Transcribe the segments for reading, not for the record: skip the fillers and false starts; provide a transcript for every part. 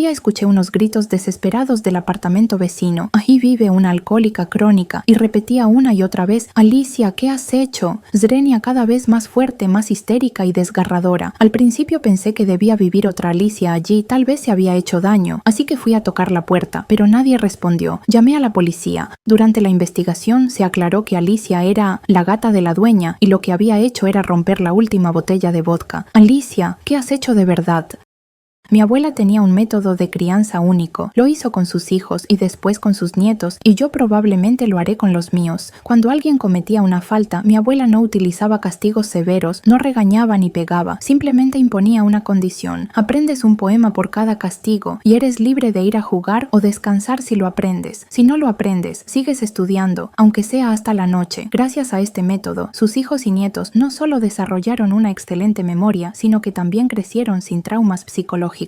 día escuché unos gritos desesperados del apartamento vecino. Ahí vive una alcohólica crónica, y repetía una y otra vez: Alicia, ¿qué has hecho? Zrenia cada vez más fuerte, más histérica y desgarradora. Al principio pensé que debía vivir otra Alicia allí, tal vez se había hecho daño, así que fui a tocar la puerta, pero nadie respondió. Llamé a la policía. Durante la investigación se aclaró que Alicia era la gata de la dueña y lo que había hecho era romper la última botella de vodka. Alicia, ¿qué has hecho de verdad? Mi abuela tenía un método de crianza único. Lo hizo con sus hijos y después con sus nietos, y yo probablemente lo haré con los míos. Cuando alguien cometía una falta, mi abuela no utilizaba castigos severos, no regañaba ni pegaba, simplemente imponía una condición: aprendes un poema por cada castigo y eres libre de ir a jugar o descansar si lo aprendes. Si no lo aprendes, sigues estudiando, aunque sea hasta la noche. Gracias a este método, sus hijos y nietos no solo desarrollaron una excelente memoria, sino que también crecieron sin traumas psicológicos.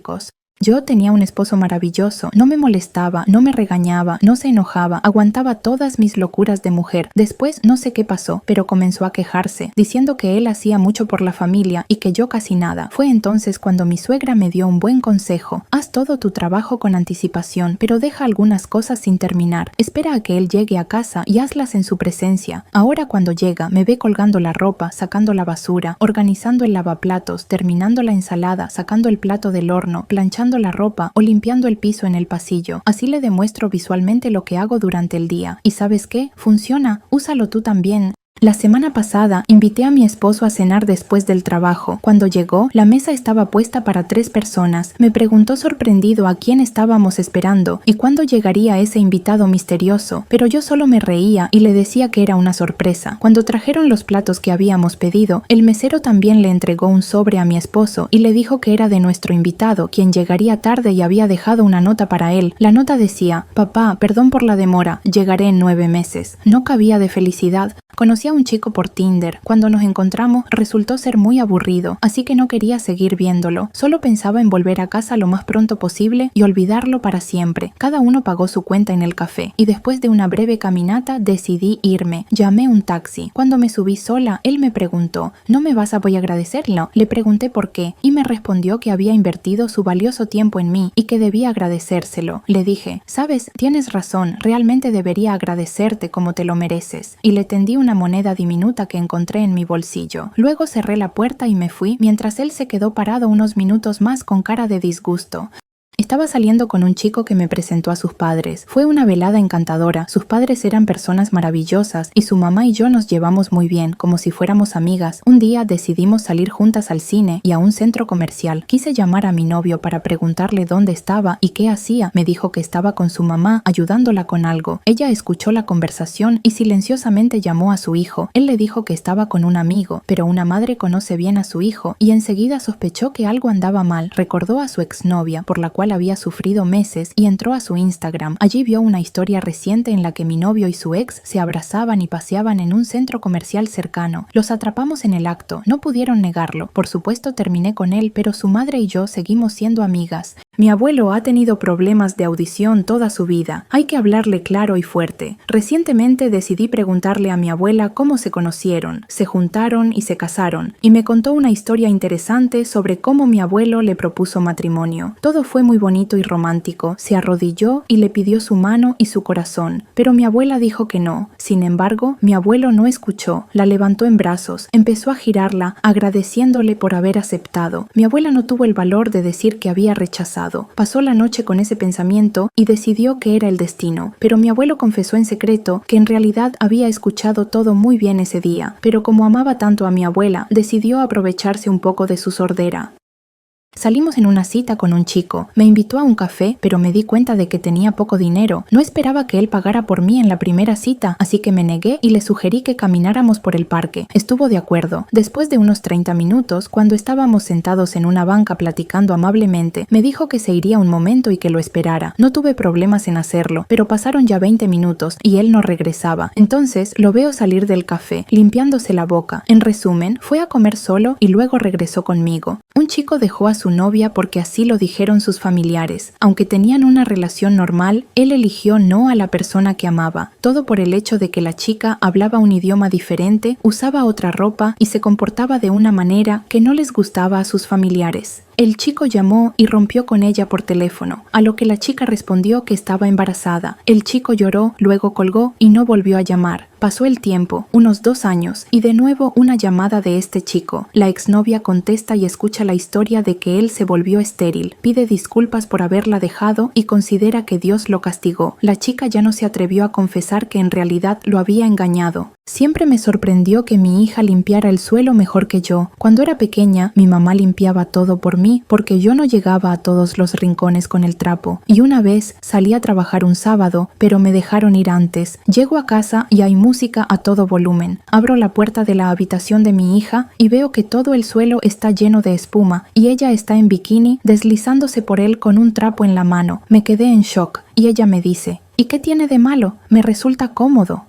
Yo tenía un esposo maravilloso, no me molestaba, no me regañaba, no se enojaba, aguantaba todas mis locuras de mujer. Después no sé qué pasó, pero comenzó a quejarse, diciendo que él hacía mucho por la familia y que yo casi nada. Fue entonces cuando mi suegra me dio un buen consejo: haz todo tu trabajo con anticipación, pero deja algunas cosas sin terminar. Espera a que él llegue a casa y hazlas en su presencia. Ahora cuando llega, me ve colgando la ropa, sacando la basura, organizando el lavaplatos, terminando la ensalada, sacando el plato del horno, planchando la ropa o limpiando el piso en el pasillo. Así le demuestro visualmente lo que hago durante el día. ¿Y sabes qué? Funciona. Úsalo tú también. La semana pasada invité a mi esposo a cenar después del trabajo. Cuando llegó, la mesa estaba puesta para 3 personas. Me preguntó sorprendido a quién estábamos esperando y cuándo llegaría ese invitado misterioso, pero yo solo me reía y le decía que era una sorpresa. Cuando trajeron los platos que habíamos pedido, el mesero también le entregó un sobre a mi esposo y le dijo que era de nuestro invitado, quien llegaría tarde y había dejado una nota para él. La nota decía: papá, perdón por la demora, llegaré en 9 meses. No cabía de felicidad. Conocí a un chico por Tinder. Cuando nos encontramos resultó ser muy aburrido, así que no quería seguir viéndolo. Solo pensaba en volver a casa lo más pronto posible y olvidarlo para siempre. Cada uno pagó su cuenta en el café y después de una breve caminata decidí irme. Llamé un taxi. Cuando me subí sola, él me preguntó: ¿no me vas a voy a agradecerlo? Le pregunté por qué y me respondió que había invertido su valioso tiempo en mí y que debía agradecérselo. Le dije: sabes, tienes razón, realmente debería agradecerte como te lo mereces. Y le tendí una moneda diminuta que encontré en mi bolsillo. Luego cerré la puerta y me fui, mientras él se quedó parado unos minutos más con cara de disgusto. Estaba saliendo con un chico que me presentó a sus padres. Fue una velada encantadora. Sus padres eran personas maravillosas y su mamá y yo nos llevamos muy bien, como si fuéramos amigas. Un día decidimos salir juntas al cine y a un centro comercial. Quise llamar a mi novio para preguntarle dónde estaba y qué hacía. Me dijo que estaba con su mamá ayudándola con algo. Ella escuchó la conversación y silenciosamente llamó a su hijo. Él le dijo que estaba con un amigo, pero una madre conoce bien a su hijo y enseguida sospechó que algo andaba mal. Recordó a su exnovia, por la cual había sufrido meses, y entró a su Instagram. Allí vio una historia reciente en la que mi novio y su ex se abrazaban y paseaban en un centro comercial cercano. Los atrapamos en el acto, no pudieron negarlo. Por supuesto terminé con él, pero su madre y yo seguimos siendo amigas. Mi abuelo ha tenido problemas de audición toda su vida. Hay que hablarle claro y fuerte. Recientemente decidí preguntarle a mi abuela cómo se conocieron, se juntaron y se casaron, y me contó una historia interesante sobre cómo mi abuelo le propuso matrimonio. Todo fue muy bonito y romántico. Se arrodilló y le pidió su mano y su corazón, pero mi abuela dijo que no. Sin embargo, mi abuelo no escuchó. La levantó en brazos, empezó a girarla, agradeciéndole por haber aceptado. Mi abuela no tuvo el valor de decir que había rechazado. Pasó la noche con ese pensamiento y decidió que era el destino, pero mi abuelo confesó en secreto que en realidad había escuchado todo muy bien ese día, pero como amaba tanto a mi abuela, decidió aprovecharse un poco de su sordera. Salimos en una cita con un chico. Me invitó a un café, pero me di cuenta de que tenía poco dinero. No esperaba que él pagara por mí en la primera cita, así que me negué y le sugerí que camináramos por el parque. Estuvo de acuerdo. Después de unos 30 minutos, cuando estábamos sentados en una banca platicando amablemente, me dijo que se iría un momento y que lo esperara. No tuve problemas en hacerlo, pero pasaron ya 20 minutos y él no regresaba. Entonces lo veo salir del café, limpiándose la boca. En resumen, fue a comer solo y luego regresó conmigo. Un chico dejó a su novia porque así lo dijeron sus familiares. Aunque tenían una relación normal, él eligió no a la persona que amaba. Todo por el hecho de que la chica hablaba un idioma diferente, usaba otra ropa y se comportaba de una manera que no les gustaba a sus familiares. El chico llamó y rompió con ella por teléfono, a lo que la chica respondió que estaba embarazada. El chico lloró, luego colgó y no volvió a llamar. Pasó el tiempo, unos 2 años, y de nuevo una llamada de este chico. La exnovia contesta y escucha la historia de que él se volvió estéril. Pide disculpas por haberla dejado y considera que Dios lo castigó. La chica ya no se atrevió a confesar que en realidad lo había engañado. Siempre me sorprendió que mi hija limpiara el suelo mejor que yo. Cuando era pequeña, mi mamá limpiaba todo por mí porque yo no llegaba a todos los rincones con el trapo. Y una vez salí a trabajar un sábado, pero me dejaron ir antes. Llego a casa y hay música a todo volumen. Abro la puerta de la habitación de mi hija y veo que todo el suelo está lleno de espuma y ella está en bikini deslizándose por él con un trapo en la mano. Me quedé en shock y ella me dice: ¿y qué tiene de malo? Me resulta cómodo.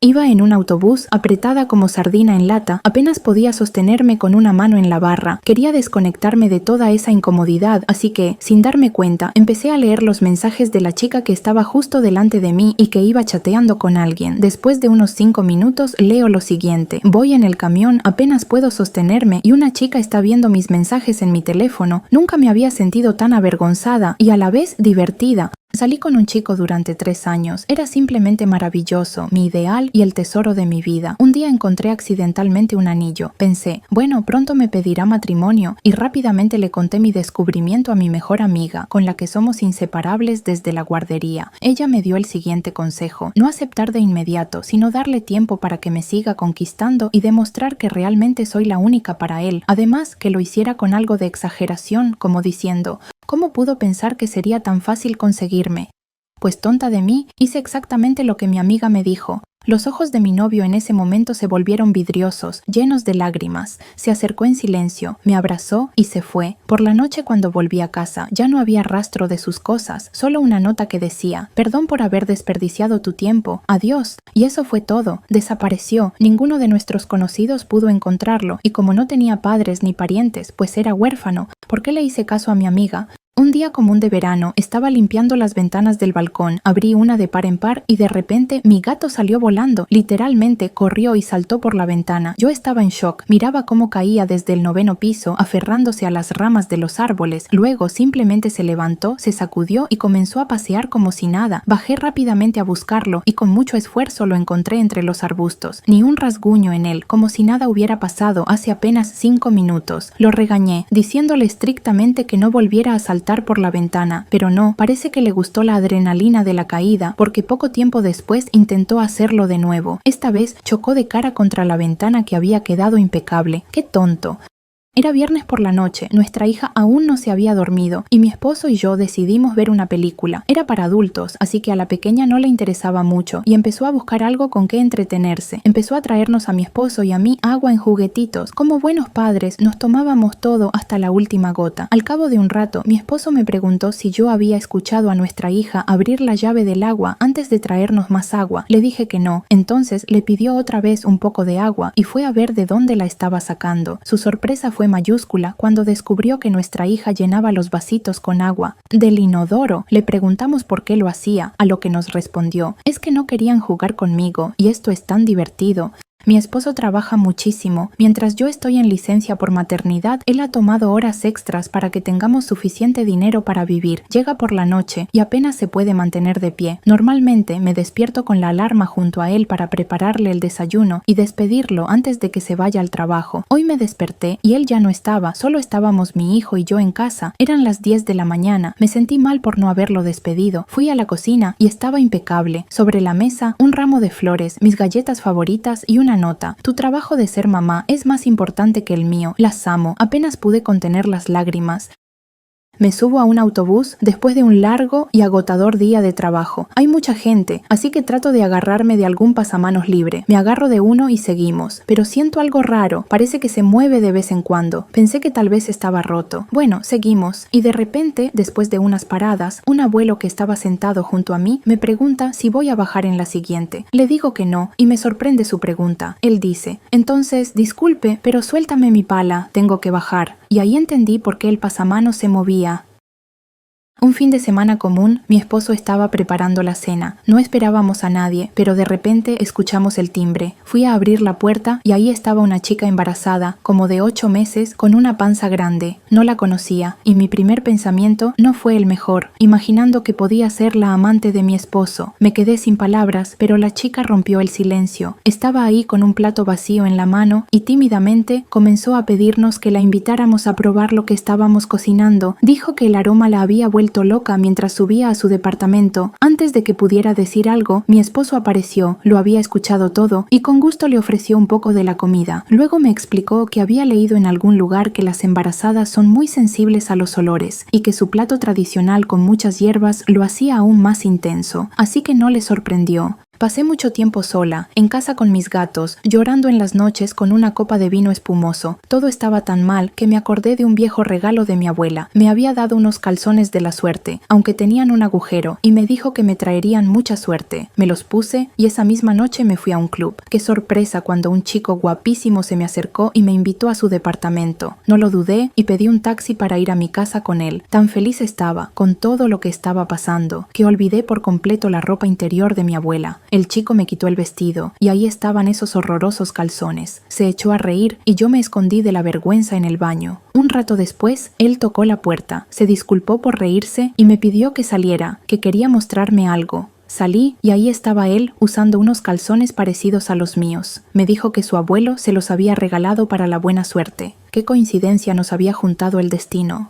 Iba en un autobús, apretada como sardina en lata, apenas podía sostenerme con una mano en la barra. Quería desconectarme de toda esa incomodidad, así que, sin darme cuenta, empecé a leer los mensajes de la chica que estaba justo delante de mí y que iba chateando con alguien. Después de unos 5 minutos, leo lo siguiente: voy en el camión, apenas puedo sostenerme y una chica está viendo mis mensajes en mi teléfono. Nunca me había sentido tan avergonzada y a la vez divertida. Salí con un chico durante 3 años. Era simplemente maravilloso, mi ideal y el tesoro de mi vida. Un día encontré accidentalmente un anillo. Pensé, bueno, pronto me pedirá matrimonio, y rápidamente le conté mi descubrimiento a mi mejor amiga, con la que somos inseparables desde la guardería. Ella me dio el siguiente consejo: no aceptar de inmediato, sino darle tiempo para que me siga conquistando y demostrar que realmente soy la única para él. Además, que lo hiciera con algo de exageración, como diciendo: ¿cómo pudo pensar que sería tan fácil conseguirme? Pues tonta de mí, hice exactamente lo que mi amiga me dijo. Los ojos de mi novio en ese momento se volvieron vidriosos, llenos de lágrimas. Se acercó en silencio, me abrazó y se fue. Por la noche, cuando volví a casa, ya no había rastro de sus cosas, solo una nota que decía: perdón por haber desperdiciado tu tiempo, adiós. Y eso fue todo, desapareció. Ninguno de nuestros conocidos pudo encontrarlo, y como no tenía padres ni parientes, pues era huérfano, ¿por qué le hice caso a mi amiga? Un día común de verano, estaba limpiando las ventanas del balcón, abrí una de par en par y de repente mi gato salió volando, literalmente corrió y saltó por la ventana. Yo estaba en shock, miraba cómo caía desde el 9º piso, aferrándose a las ramas de los árboles. Luego simplemente se levantó, se sacudió y comenzó a pasear como si nada. Bajé rápidamente a buscarlo y con mucho esfuerzo lo encontré entre los arbustos. Ni un rasguño en él, como si nada hubiera pasado hace apenas 5 minutos. Lo regañé, diciéndole estrictamente que no volviera a saltar por la ventana, pero no, parece que le gustó la adrenalina de la caída, porque poco tiempo después intentó hacerlo de nuevo. Esta vez chocó de cara contra la ventana que había quedado impecable. ¡Qué tonto! Era viernes por la noche, nuestra hija aún no se había dormido y mi esposo y yo decidimos ver una película. Era para adultos, así que a la pequeña no le interesaba mucho y empezó a buscar algo con que entretenerse. Empezó a traernos a mi esposo y a mí agua en juguetitos. Como buenos padres, nos tomábamos todo hasta la última gota. Al cabo de un rato, mi esposo me preguntó si yo había escuchado a nuestra hija abrir la llave del agua antes de traernos más agua. Le dije que no. Entonces le pidió otra vez un poco de agua y fue a ver de dónde la estaba sacando. Su sorpresa fue mayúscula cuando descubrió que nuestra hija llenaba los vasitos con agua del inodoro. Le preguntamos por qué lo hacía, a lo que nos respondió: es que no querían jugar conmigo y esto es tan divertido. Mi esposo trabaja muchísimo. Mientras yo estoy en licencia por maternidad, él ha tomado horas extras para que tengamos suficiente dinero para vivir. Llega por la noche y apenas se puede mantener de pie. Normalmente me despierto con la alarma junto a él para prepararle el desayuno y despedirlo antes de que se vaya al trabajo. Hoy me desperté y él ya no estaba, solo estábamos mi hijo y yo en casa. Eran las 10 de la mañana. Me sentí mal por no haberlo despedido. Fui a la cocina y estaba impecable. Sobre la mesa, un ramo de flores, mis galletas favoritas y una nota: tu trabajo de ser mamá es más importante que el mío, las amo. Apenas pude contener las lágrimas. Me subo a un autobús después de un largo y agotador día de trabajo. Hay mucha gente, así que trato de agarrarme de algún pasamanos libre. Me agarro de uno y seguimos. Pero siento algo raro, parece que se mueve de vez en cuando. Pensé que tal vez estaba roto. Bueno, seguimos. Y de repente, después de unas paradas, un abuelo que estaba sentado junto a mí me pregunta si voy a bajar en la siguiente. Le digo que no, y me sorprende su pregunta. Él dice: entonces, disculpe, pero suéltame mi pala, tengo que bajar. Y ahí entendí por qué el pasamanos se movía. Un fin de semana común, mi esposo estaba preparando la cena. No esperábamos a nadie, pero de repente escuchamos el timbre. Fui a abrir la puerta y ahí estaba una chica embarazada, como de 8 meses, con una panza grande. No la conocía, y mi primer pensamiento no fue el mejor, imaginando que podía ser la amante de mi esposo. Me quedé sin palabras, pero la chica rompió el silencio. Estaba ahí con un plato vacío en la mano y tímidamente comenzó a pedirnos que la invitáramos a probar lo que estábamos cocinando. Dijo que el aroma la había vuelto loca mientras subía a su departamento. Antes de que pudiera decir algo, mi esposo apareció, lo había escuchado todo y con gusto le ofreció un poco de la comida. Luego me explicó que había leído en algún lugar que las embarazadas son muy sensibles a los olores y que su plato tradicional con muchas hierbas lo hacía aún más intenso, así que no le sorprendió. Pasé mucho tiempo sola, en casa con mis gatos, llorando en las noches con una copa de vino espumoso. Todo estaba tan mal que me acordé de un viejo regalo de mi abuela. Me había dado unos calzones de la suerte, aunque tenían un agujero, y me dijo que me traerían mucha suerte. Me los puse y esa misma noche me fui a un club. Qué sorpresa cuando un chico guapísimo se me acercó y me invitó a su departamento. No lo dudé y pedí un taxi para ir a mi casa con él. Tan feliz estaba, con todo lo que estaba pasando, que olvidé por completo la ropa interior de mi abuela. El chico me quitó el vestido y ahí estaban esos horrorosos calzones. Se echó a reír y yo me escondí de la vergüenza en el baño. Un rato después, él tocó la puerta, se disculpó por reírse y me pidió que saliera, que quería mostrarme algo. Salí y ahí estaba él usando unos calzones parecidos a los míos. Me dijo que su abuelo se los había regalado para la buena suerte. Qué coincidencia nos había juntado el destino.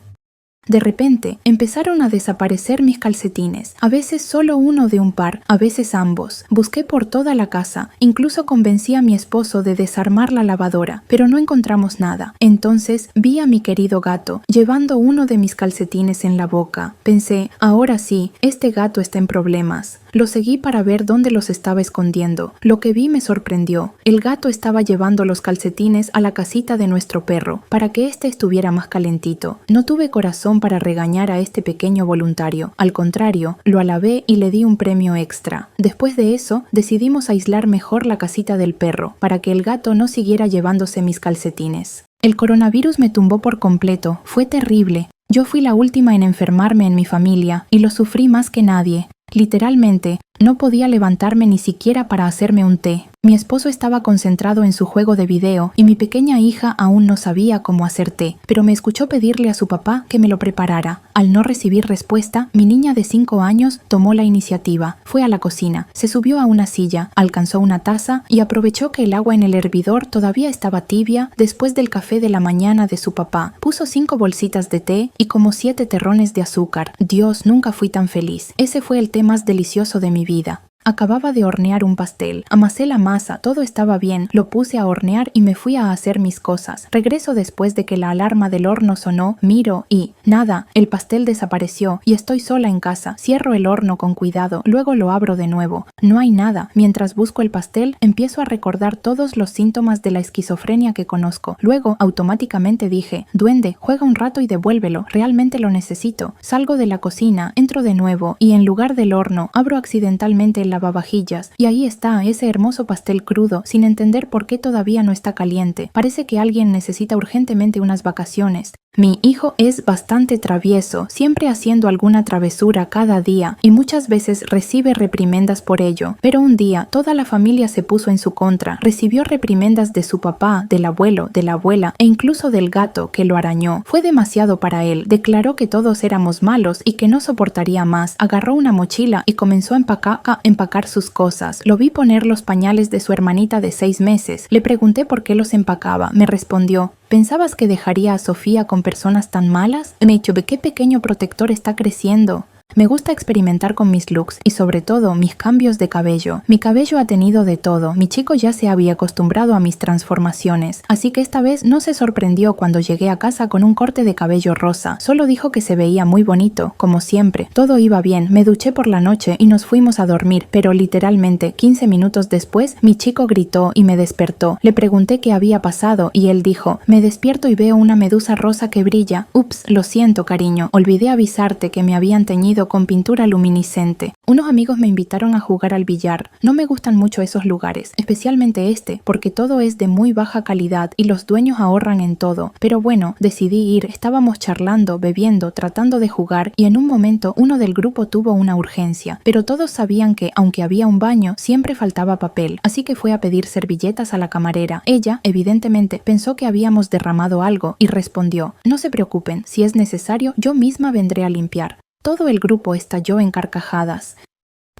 De repente, empezaron a desaparecer mis calcetines, a veces solo uno de un par, a veces ambos. Busqué por toda la casa, incluso convencí a mi esposo de desarmar la lavadora, pero no encontramos nada. Entonces vi a mi querido gato, llevando uno de mis calcetines en la boca. Pensé, ahora sí, este gato está en problemas. Lo seguí para ver dónde los estaba escondiendo. Lo que vi me sorprendió. El gato estaba llevando los calcetines a la casita de nuestro perro, para que éste estuviera más calentito. No tuve corazón para regañar a este pequeño voluntario. Al contrario, lo alabé y le di un premio extra. Después de eso, decidimos aislar mejor la casita del perro, para que el gato no siguiera llevándose mis calcetines. El coronavirus me tumbó por completo. Fue terrible. Yo fui la última en enfermarme en mi familia, y lo sufrí más que nadie. Literalmente, no podía levantarme ni siquiera para hacerme un té. Mi esposo estaba concentrado en su juego de video y mi pequeña hija aún no sabía cómo hacer té, pero me escuchó pedirle a su papá que me lo preparara. Al no recibir respuesta, mi niña de 5 años tomó la iniciativa. Fue a la cocina, se subió a una silla, alcanzó una taza y aprovechó que el agua en el hervidor todavía estaba tibia después del café de la mañana de su papá. Puso 5 bolsitas de té y como 7 terrones de azúcar. Dios, nunca fui tan feliz. Ese fue el té más delicioso de mi vida. Acababa de hornear un pastel, amasé la masa, todo estaba bien, lo puse a hornear y me fui a hacer mis cosas. Regreso después de que la alarma del horno sonó, miro y nada, el pastel desapareció y estoy sola en casa. Cierro el horno con cuidado, luego lo abro de nuevo. No hay nada. Mientras busco el pastel, empiezo a recordar todos los síntomas de la esquizofrenia que conozco. Luego, automáticamente dije, duende, juega un rato y devuélvelo, realmente lo necesito. Salgo de la cocina, entro de nuevo y en lugar del horno, abro accidentalmente el lavavajillas y ahí está ese hermoso pastel crudo sin entender por qué todavía no está caliente. Parece que alguien necesita urgentemente unas vacaciones. Mi hijo es bastante travieso, siempre haciendo alguna travesura cada día y muchas veces recibe reprimendas por ello. Pero un día toda la familia se puso en su contra, recibió reprimendas de su papá, del abuelo, de la abuela e incluso del gato que lo arañó. Fue demasiado para él, declaró que todos éramos malos y que no soportaría más. Agarró una mochila y comenzó a empacar sus cosas. Lo vi poner los pañales de su hermanita de 6 meses. Le pregunté por qué los empacaba. Me respondió, ¿pensabas que dejaría a Sofía con personas tan malas? Me dicho, ¿qué pequeño protector está creciendo? Me gusta experimentar con mis looks y sobre todo mis cambios de cabello. Mi cabello ha tenido de todo, mi chico ya se había acostumbrado a mis transformaciones, así que esta vez no se sorprendió cuando llegué a casa con un corte de cabello rosa. Solo dijo que se veía muy bonito, como siempre. Todo iba bien, me duché por la noche y nos fuimos a dormir, pero literalmente 15 minutos después mi chico gritó y me despertó. Le pregunté qué había pasado y él dijo, me despierto y veo una medusa rosa que brilla. Ups, lo siento cariño, olvidé avisarte que me habían teñido colorido con pintura luminiscente. Unos amigos me invitaron a jugar al billar. No me gustan mucho esos lugares, especialmente este, porque todo es de muy baja calidad y los dueños ahorran en todo. Pero bueno, decidí ir. Estábamos charlando, bebiendo, tratando de jugar y en un momento uno del grupo tuvo una urgencia. Pero todos sabían que, aunque había un baño, siempre faltaba papel. Así que fue a pedir servilletas a la camarera. Ella, evidentemente, pensó que habíamos derramado algo y respondió: «No se preocupen, si es necesario, yo misma vendré a limpiar». Todo el grupo estalló en carcajadas.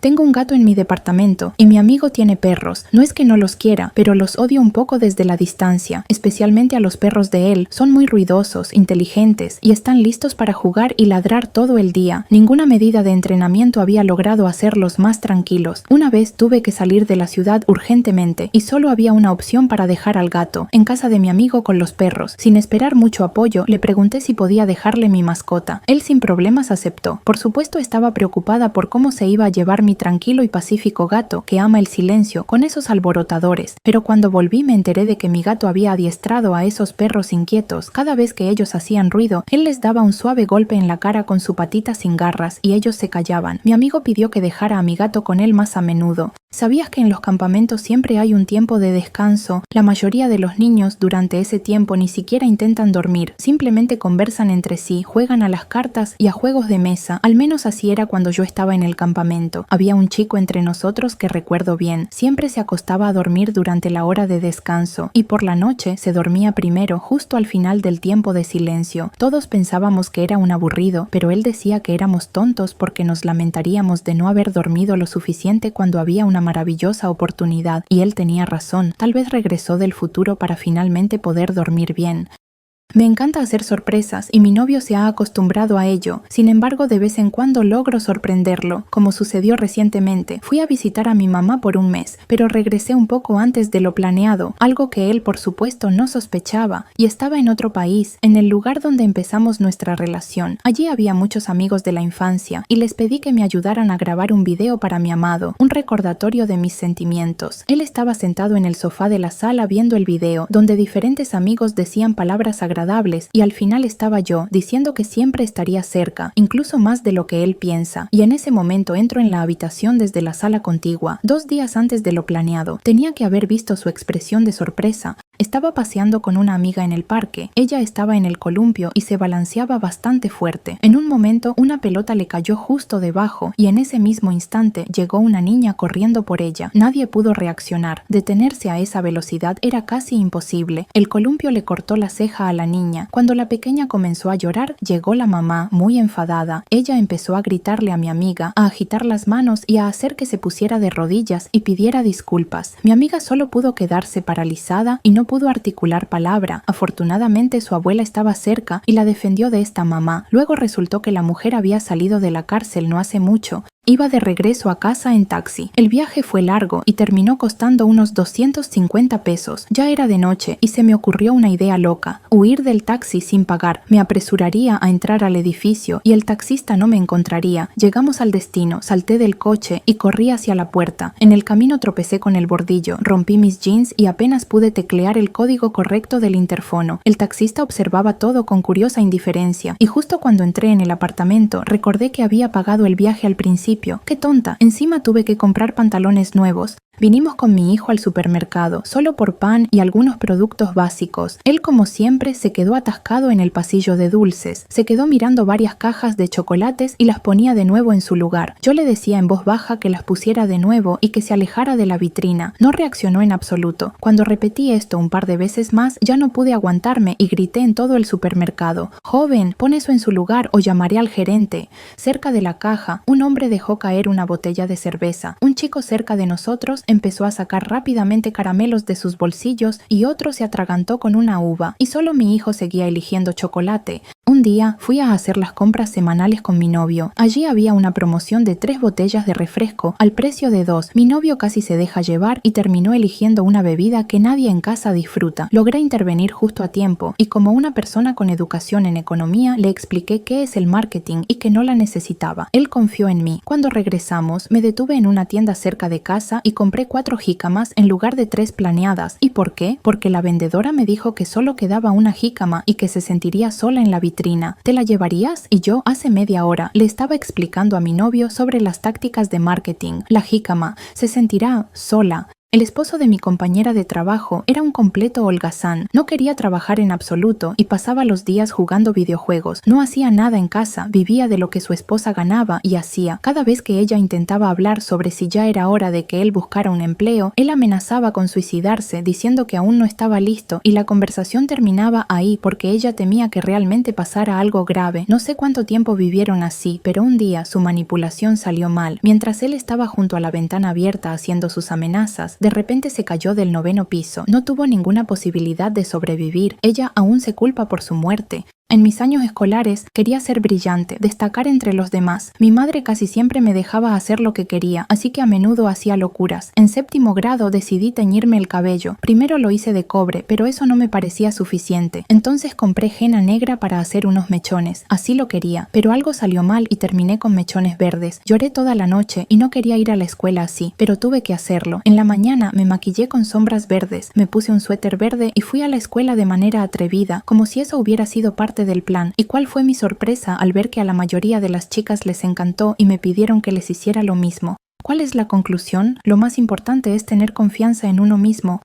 Tengo un gato en mi departamento y mi amigo tiene perros. No es que no los quiera, pero los odio un poco desde la distancia, especialmente a los perros de él. Son muy ruidosos, inteligentes y están listos para jugar y ladrar todo el día. Ninguna medida de entrenamiento había logrado hacerlos más tranquilos. Una vez tuve que salir de la ciudad urgentemente y solo había una opción para dejar al gato, en casa de mi amigo con los perros. Sin esperar mucho apoyo, le pregunté si podía dejarle mi mascota. Él sin problemas aceptó. Por supuesto estaba preocupada por cómo se iba a llevar mi tranquilo y pacífico gato que ama el silencio con esos alborotadores, pero cuando volví me enteré de que mi gato había adiestrado a esos perros inquietos. Cada vez que ellos hacían ruido, él les daba un suave golpe en la cara con su patita sin garras y ellos se callaban. Mi amigo pidió que dejara a mi gato con él más a menudo. ¿Sabías que en los campamentos siempre hay un tiempo de descanso? La mayoría de los niños durante ese tiempo ni siquiera intentan dormir, simplemente conversan entre sí, juegan a las cartas y a juegos de mesa. Al menos así era cuando yo estaba en el campamento. Había un chico entre nosotros que recuerdo bien. Siempre se acostaba a dormir durante la hora de descanso y por la noche se dormía primero, justo al final del tiempo de silencio. Todos pensábamos que era un aburrido, pero él decía que éramos tontos porque nos lamentaríamos de no haber dormido lo suficiente cuando había una maravillosa oportunidad, y él tenía razón. Tal vez regresó del futuro para finalmente poder dormir bien. Me encanta hacer sorpresas y mi novio se ha acostumbrado a ello. Sin embargo, de vez en cuando logro sorprenderlo, como sucedió recientemente. Fui a visitar a mi mamá por un mes, pero regresé un poco antes de lo planeado, algo que él por supuesto no sospechaba, y estaba en otro país, en el lugar donde empezamos nuestra relación. Allí había muchos amigos de la infancia y les pedí que me ayudaran a grabar un video para mi amado, un recordatorio de mis sentimientos. Él estaba sentado en el sofá de la sala viendo el video, donde diferentes amigos decían palabras agradables y al final estaba yo diciendo que siempre estaría cerca, incluso más de lo que él piensa, y en ese momento entro en la habitación desde la sala contigua, 2 días antes de lo planeado. Tenía que haber visto su expresión de sorpresa. Estaba paseando con una amiga en el parque. Ella estaba en el columpio y se balanceaba bastante fuerte. En un momento, una pelota le cayó justo debajo y en ese mismo instante llegó una niña corriendo por ella. Nadie pudo reaccionar. Detenerse a esa velocidad era casi imposible. El columpio le cortó la ceja a la niña. Cuando la pequeña comenzó a llorar, llegó la mamá, muy enfadada. Ella empezó a gritarle a mi amiga, a agitar las manos y a hacer que se pusiera de rodillas y pidiera disculpas. Mi amiga solo pudo quedarse paralizada y no pudo articular palabra. Afortunadamente su abuela estaba cerca y la defendió de esta mamá. Luego resultó que la mujer había salido de la cárcel no hace mucho. Iba de regreso a casa en taxi. El viaje fue largo y terminó costando unos 250 pesos. Ya era de noche y se me ocurrió una idea loca: huir del taxi sin pagar. Me apresuraría a entrar al edificio y el taxista no me encontraría. Llegamos al destino, salté del coche y corrí hacia la puerta. En el camino tropecé con el bordillo, rompí mis jeans y apenas pude teclear el código correcto del interfono. El taxista observaba todo con curiosa indiferencia y justo cuando entré en el apartamento recordé que había pagado el viaje al principio. ¡Qué tonta! Encima tuve que comprar pantalones nuevos. Vinimos con mi hijo al supermercado, solo por pan y algunos productos básicos. Él, como siempre, se quedó atascado en el pasillo de dulces. Se quedó mirando varias cajas de chocolates y las ponía de nuevo en su lugar. Yo le decía en voz baja que las pusiera de nuevo y que se alejara de la vitrina. No reaccionó en absoluto. Cuando repetí esto un par de veces más, ya no pude aguantarme y grité en todo el supermercado: «Joven, pon eso en su lugar o llamaré al gerente». Cerca de la caja, un hombre dejó caer una botella de cerveza. Un chico cerca de nosotros empezó a sacar rápidamente caramelos de sus bolsillos y otro se atragantó con una uva, y solo mi hijo seguía eligiendo chocolate. Un día fui a hacer las compras semanales con mi novio. Allí había una promoción de 3 botellas de refresco al precio de 2. Mi novio casi se deja llevar y terminó eligiendo una bebida que nadie en casa disfruta. Logré intervenir justo a tiempo y, como una persona con educación en economía, le expliqué qué es el marketing y que no la necesitaba. Él confió en mí. Cuando regresamos, me detuve en una tienda cerca de casa y compré 4 jícamas en lugar de 3 planeadas. ¿Y por qué? Porque la vendedora me dijo que solo quedaba una jícama y que se sentiría sola en la vitrina. maestrina. ¿Te la llevarías? Y yo, hace media hora, le estaba explicando a mi novio sobre las tácticas de marketing. La jícama se sentirá sola. El esposo de mi compañera de trabajo era un completo holgazán. No quería trabajar en absoluto y pasaba los días jugando videojuegos. No hacía nada en casa, vivía de lo que su esposa ganaba y hacía. Cada vez que ella intentaba hablar sobre si ya era hora de que él buscara un empleo, él amenazaba con suicidarse, diciendo que aún no estaba listo, y la conversación terminaba ahí porque ella temía que realmente pasara algo grave. No sé cuánto tiempo vivieron así, pero un día su manipulación salió mal. Mientras él estaba junto a la ventana abierta haciendo sus amenazas, de repente se cayó del 9º piso. No tuvo ninguna posibilidad de sobrevivir. Ella aún se culpa por su muerte. En mis años escolares quería ser brillante, destacar entre los demás. Mi madre casi siempre me dejaba hacer lo que quería, así que a menudo hacía locuras. En 7º grado decidí teñirme el cabello. Primero lo hice de cobre, pero eso no me parecía suficiente. Entonces compré henna negra para hacer unos mechones. Así lo quería, pero algo salió mal y terminé con mechones verdes. Lloré toda la noche y no quería ir a la escuela así, pero tuve que hacerlo. En la mañana me maquillé con sombras verdes, me puse un suéter verde y fui a la escuela de manera atrevida, como si eso hubiera sido parte del plan. ¿Y cuál fue mi sorpresa al ver que a la mayoría de las chicas les encantó y me pidieron que les hiciera lo mismo? ¿Cuál es la conclusión? Lo más importante es tener confianza en uno mismo.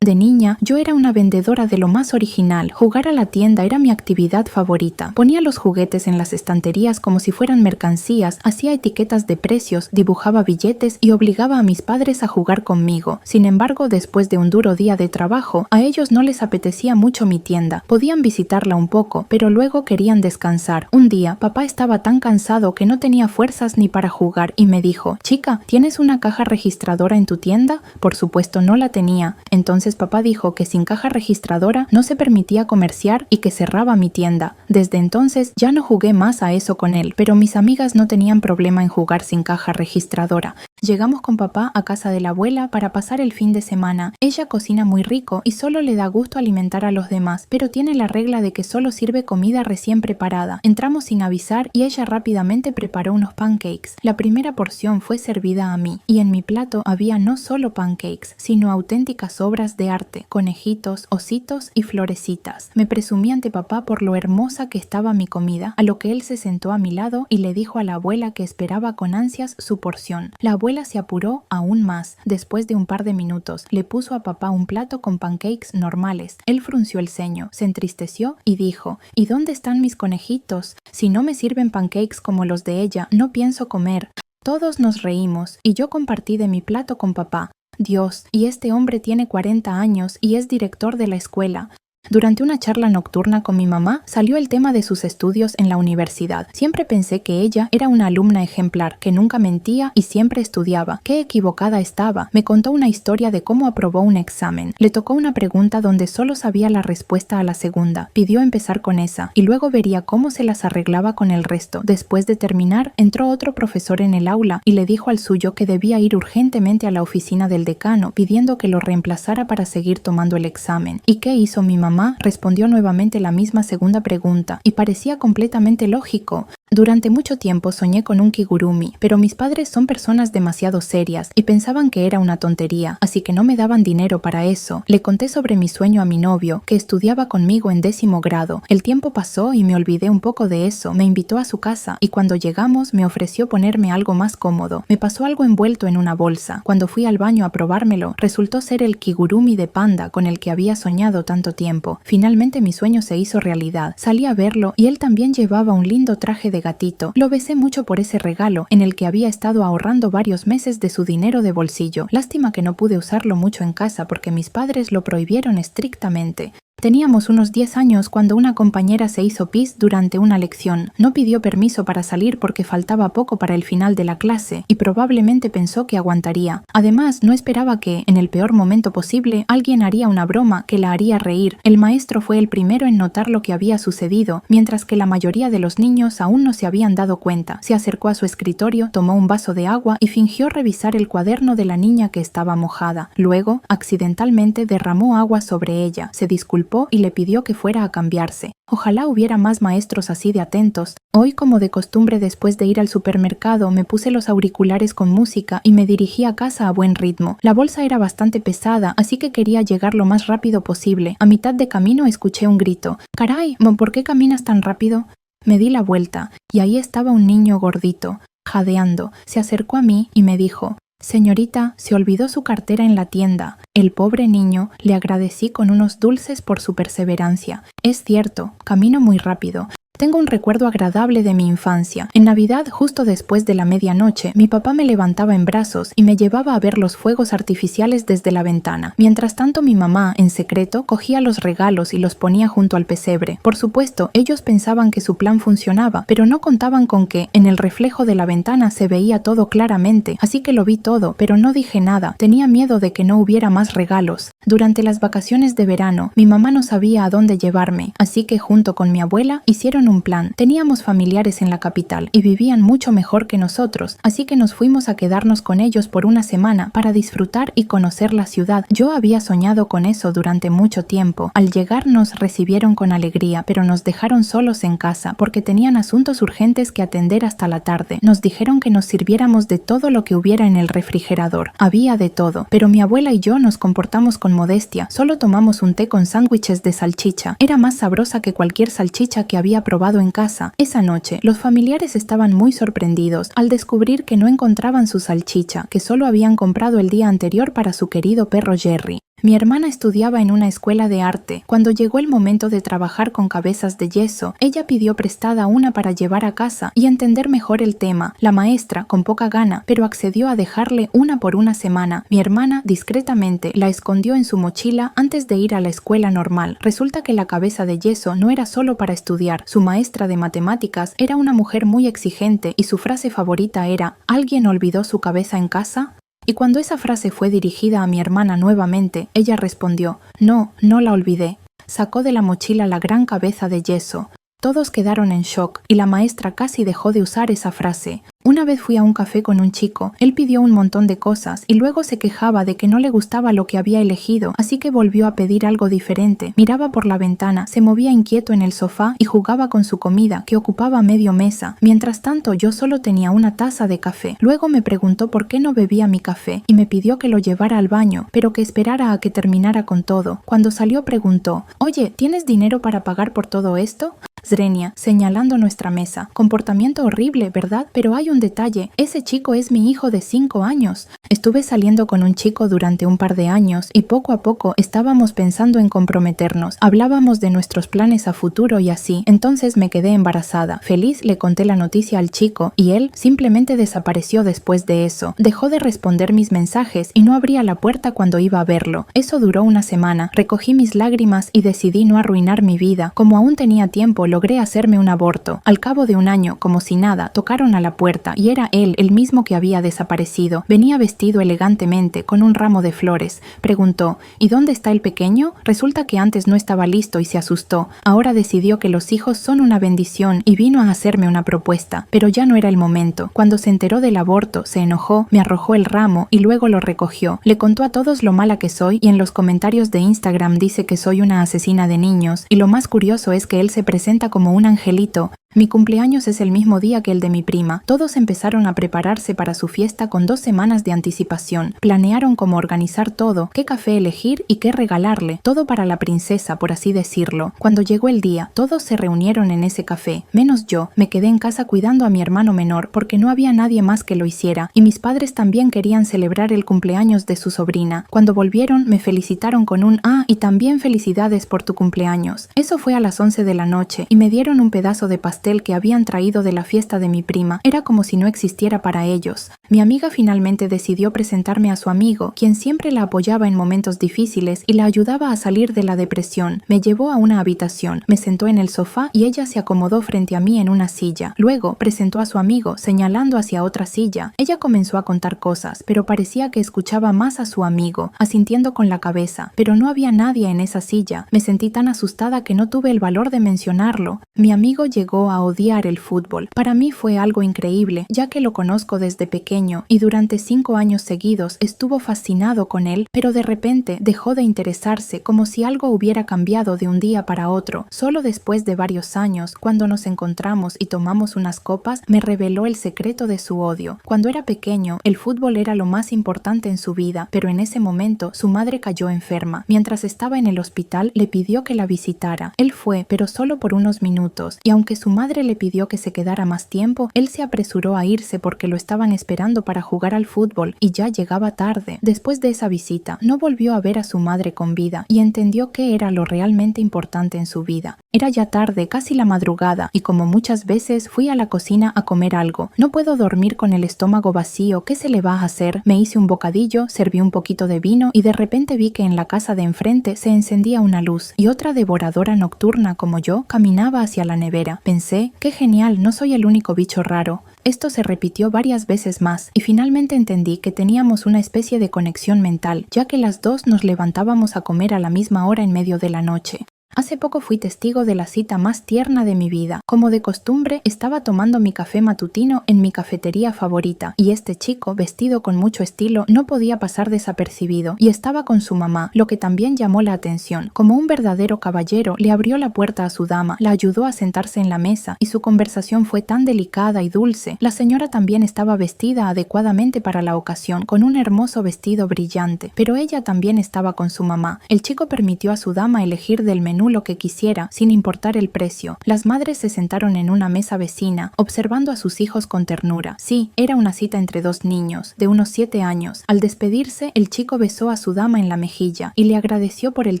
De niña, yo era una vendedora de lo más original. Jugar a la tienda era mi actividad favorita. Ponía los juguetes en las estanterías como si fueran mercancías, hacía etiquetas de precios, dibujaba billetes y obligaba a mis padres a jugar conmigo. Sin embargo, después de un duro día de trabajo, a ellos no les apetecía mucho mi tienda. Podían visitarla un poco, pero luego querían descansar. Un día, papá estaba tan cansado que no tenía fuerzas ni para jugar y me dijo: «Chica, ¿tienes una caja registradora en tu tienda?». Por supuesto no la tenía. Entonces papá dijo que sin caja registradora no se permitía comerciar y que cerraba mi tienda. Desde entonces ya no jugué más a eso con él, pero mis amigas no tenían problema en jugar sin caja registradora. Llegamos con papá a casa de la abuela para pasar el fin de semana. Ella cocina muy rico y solo le da gusto alimentar a los demás, pero tiene la regla de que solo sirve comida recién preparada. Entramos sin avisar y ella rápidamente preparó unos pancakes. La primera porción fue servida a mí y en mi plato había no solo pancakes, sino auténticas obras de arte, conejitos, ositos y florecitas. Me presumí ante papá por lo hermosa que estaba mi comida, a lo que él se sentó a mi lado y le dijo a la abuela que esperaba con ansias su porción. La abuela se apuró aún más. Después de un par de minutos, le puso a papá un plato con pancakes normales. Él frunció el ceño, se entristeció y dijo: «¿Y dónde están mis conejitos? Si no me sirven pancakes como los de ella, no pienso comer». Todos nos reímos y yo compartí de mi plato con papá. Dios, y este hombre tiene 40 años y es director de la escuela. Durante una charla nocturna con mi mamá salió el tema de sus estudios en la universidad. Siempre pensé que ella era una alumna ejemplar, que nunca mentía y siempre estudiaba. Qué equivocada estaba. Me contó una historia de cómo aprobó un examen. Le tocó una pregunta donde solo sabía la respuesta a la segunda. Pidió empezar con esa y luego vería cómo se las arreglaba con el resto. Después de terminar, entró otro profesor en el aula y le dijo al suyo que debía ir urgentemente a la oficina del decano, pidiendo que lo reemplazara para seguir tomando el examen. ¿Y qué hizo mi mamá? Respondió nuevamente la misma segunda pregunta y parecía completamente lógico. Durante mucho tiempo soñé con un kigurumi, pero mis padres son personas demasiado serias y pensaban que era una tontería, así que no me daban dinero para eso. Le conté sobre mi sueño a mi novio, que estudiaba conmigo en 10º grado. El tiempo pasó y me olvidé un poco de eso. Me invitó a su casa y cuando llegamos me ofreció ponerme algo más cómodo. Me pasó algo envuelto en una bolsa. Cuando fui al baño a probármelo, resultó ser el kigurumi de panda con el que había soñado tanto tiempo. Finalmente mi sueño se hizo realidad. Salí a verlo y él también llevaba un lindo traje de gatito. Lo besé mucho por ese regalo, en el que había estado ahorrando varios meses de su dinero de bolsillo. Lástima que no pude usarlo mucho en casa porque mis padres lo prohibieron estrictamente. Teníamos unos 10 años cuando una compañera se hizo pis durante una lección. No pidió permiso para salir porque faltaba poco para el final de la clase y probablemente pensó que aguantaría. Además, no esperaba que, en el peor momento posible, alguien haría una broma que la haría reír. El maestro fue el primero en notar lo que había sucedido, mientras que la mayoría de los niños aún no se habían dado cuenta. Se acercó a su escritorio, tomó un vaso de agua y fingió revisar el cuaderno de la niña que estaba mojada. Luego, accidentalmente derramó agua sobre ella. Se disculpó disculpó y le pidió que fuera a cambiarse. Ojalá hubiera más maestros así de atentos. Hoy, como de costumbre, después de ir al supermercado, me puse los auriculares con música y me dirigí a casa a buen ritmo. La bolsa era bastante pesada, así que quería llegar lo más rápido posible. A mitad de camino escuché un grito. «¡Caray! ¿Por qué caminas tan rápido?». Me di la vuelta, y ahí estaba un niño gordito, jadeando. Se acercó a mí y me dijo: «Señorita, se olvidó su cartera en la tienda». El pobre niño, le agradecí con unos dulces por su perseverancia. Es cierto, camino muy rápido. Tengo un recuerdo agradable de mi infancia. En Navidad, justo después de la medianoche, mi papá me levantaba en brazos y me llevaba a ver los fuegos artificiales desde la ventana. Mientras tanto, mi mamá, en secreto, cogía los regalos y los ponía junto al pesebre. Por supuesto, ellos pensaban que su plan funcionaba, pero no contaban con que, en el reflejo de la ventana, se veía todo claramente. Así que lo vi todo, pero no dije nada. Tenía miedo de que no hubiera más regalos. Durante las vacaciones de verano, mi mamá no sabía a dónde llevarme, así que junto con mi abuela hicieron un plan. Teníamos familiares en la capital y vivían mucho mejor que nosotros, así que nos fuimos a quedarnos con ellos por una semana para disfrutar y conocer la ciudad. Yo había soñado con eso durante mucho tiempo. Al llegar nos recibieron con alegría, pero nos dejaron solos en casa porque tenían asuntos urgentes que atender hasta la tarde. Nos dijeron que nos sirviéramos de todo lo que hubiera en el refrigerador. Había de todo, pero mi abuela y yo nos comportamos con modestia. Solo tomamos un té con sándwiches de salchicha. Era más sabrosa que cualquier salchicha que había probado en casa. Esa noche, los familiares estaban muy sorprendidos al descubrir que no encontraban su salchicha, que solo habían comprado el día anterior para su querido perro Jerry. Mi hermana estudiaba en una escuela de arte. Cuando llegó el momento de trabajar con cabezas de yeso, ella pidió prestada una para llevar a casa y entender mejor el tema. La maestra, con poca gana, pero accedió a dejarle una por una semana. Mi hermana, discretamente, la escondió en su mochila antes de ir a la escuela normal. Resulta que la cabeza de yeso no era solo para estudiar. Su maestra de matemáticas era una mujer muy exigente y su frase favorita era: «¿Alguien olvidó su cabeza en casa?». Y cuando esa frase fue dirigida a mi hermana nuevamente, ella respondió: «No, no la olvidé». Sacó de la mochila la gran cabeza de yeso. Todos quedaron en shock y la maestra casi dejó de usar esa frase. Una vez fui a un café con un chico. Él pidió un montón de cosas y luego se quejaba de que no le gustaba lo que había elegido, así que volvió a pedir algo diferente. Miraba por la ventana, se movía inquieto en el sofá y jugaba con su comida, que ocupaba medio mesa. Mientras tanto, yo solo tenía una taza de café. Luego me preguntó por qué no bebía mi café y me pidió que lo llevara al baño, pero que esperara a que terminara con todo. Cuando salió preguntó: «Oye, ¿tienes dinero para pagar por todo esto?». Zrenia, señalando nuestra mesa: «Comportamiento horrible, ¿verdad? Pero hay un detalle. Ese chico es mi hijo de 5 años. Estuve saliendo con un chico durante un par de años y poco a poco estábamos pensando en comprometernos. Hablábamos de nuestros planes a futuro y así. Entonces me quedé embarazada. Feliz le conté la noticia al chico y él simplemente desapareció después de eso. Dejó de responder mis mensajes y no abría la puerta cuando iba a verlo. Eso duró una semana. Recogí mis lágrimas y decidí no arruinar mi vida. Como aún tenía tiempo, logré hacerme un aborto. Al cabo de un año, como si nada, tocaron a la puerta y era él, el mismo que había desaparecido. Venía vestido elegantemente, con un ramo de flores. Preguntó: «¿Y dónde está el pequeño?». Resulta que antes no estaba listo y se asustó. Ahora decidió que los hijos son una bendición y vino a hacerme una propuesta, pero ya no era el momento. Cuando se enteró del aborto, se enojó, me arrojó el ramo y luego lo recogió. Le contó a todos lo mala que soy y en los comentarios de Instagram dice que soy una asesina de niños. Y lo más curioso es que él se presenta como un angelito. Mi cumpleaños es el mismo día que el de mi prima. Todos empezaron a prepararse para su fiesta con 2 semanas de anticipación. Planearon cómo organizar todo, qué café elegir y qué regalarle. Todo para la princesa, por así decirlo. Cuando llegó el día, todos se reunieron en ese café, menos yo. Me quedé en casa cuidando a mi hermano menor porque no había nadie más que lo hiciera. Y mis padres también querían celebrar el cumpleaños de su sobrina. Cuando volvieron, me felicitaron con un «Ah, y también felicidades por tu cumpleaños». Eso fue a las 11 de la noche y me dieron un pedazo de pastel que habían traído de la fiesta de mi prima. Era como si no existiera para ellos. Mi amiga finalmente decidió presentarme a su amigo, quien siempre la apoyaba en momentos difíciles y la ayudaba a salir de la depresión. Me llevó a una habitación, me sentó en el sofá y ella se acomodó frente a mí en una silla. Luego presentó a su amigo, señalando hacia otra silla. Ella comenzó a contar cosas, pero parecía que escuchaba más a su amigo, asintiendo con la cabeza. Pero no había nadie en esa silla. Me sentí tan asustada que no tuve el valor de mencionarlo. Mi amigo llegó a odiar el fútbol. Para mí fue algo increíble, ya que lo conozco desde pequeño y durante 5 años seguidos estuvo fascinado con él, pero de repente dejó de interesarse como si algo hubiera cambiado de un día para otro. Solo después de varios años, cuando nos encontramos y tomamos unas copas, me reveló el secreto de su odio. Cuando era pequeño, el fútbol era lo más importante en su vida, pero en ese momento su madre cayó enferma. Mientras estaba en el hospital, le pidió que la visitara. Él fue, pero solo por unos minutos, y aunque su madre le pidió que se quedara más tiempo, él se apresuró a irse porque lo estaban esperando para jugar al fútbol y ya llegaba tarde. Después de esa visita, no volvió a ver a su madre con vida y entendió qué era lo realmente importante en su vida. Era ya tarde, casi la madrugada, y como muchas veces fui a la cocina a comer algo. No puedo dormir con el estómago vacío, ¿qué se le va a hacer? Me hice un bocadillo, serví un poquito de vino y de repente vi que en la casa de enfrente se encendía una luz y otra devoradora nocturna como yo caminaba hacia la nevera. Pensé, qué genial, no soy el único bicho raro. Esto se repitió varias veces más y finalmente entendí que teníamos una especie de conexión mental, ya que las dos nos levantábamos a comer a la misma hora en medio de la noche. Hace poco fui testigo de la cita más tierna de mi vida. Como de costumbre, estaba tomando mi café matutino en mi cafetería favorita, y este chico, vestido con mucho estilo, no podía pasar desapercibido, y estaba con su mamá, lo que también llamó la atención. Como un verdadero caballero, le abrió la puerta a su dama, la ayudó a sentarse en la mesa, y su conversación fue tan delicada y dulce. La señora también estaba vestida adecuadamente para la ocasión, con un hermoso vestido brillante, pero ella también estaba con su mamá. El chico permitió a su dama elegir del menú lo que quisiera, sin importar el precio. Las madres se sentaron en una mesa vecina, observando a sus hijos con ternura. Sí, era una cita entre dos niños, de unos 7 años. Al despedirse, el chico besó a su dama en la mejilla y le agradeció por el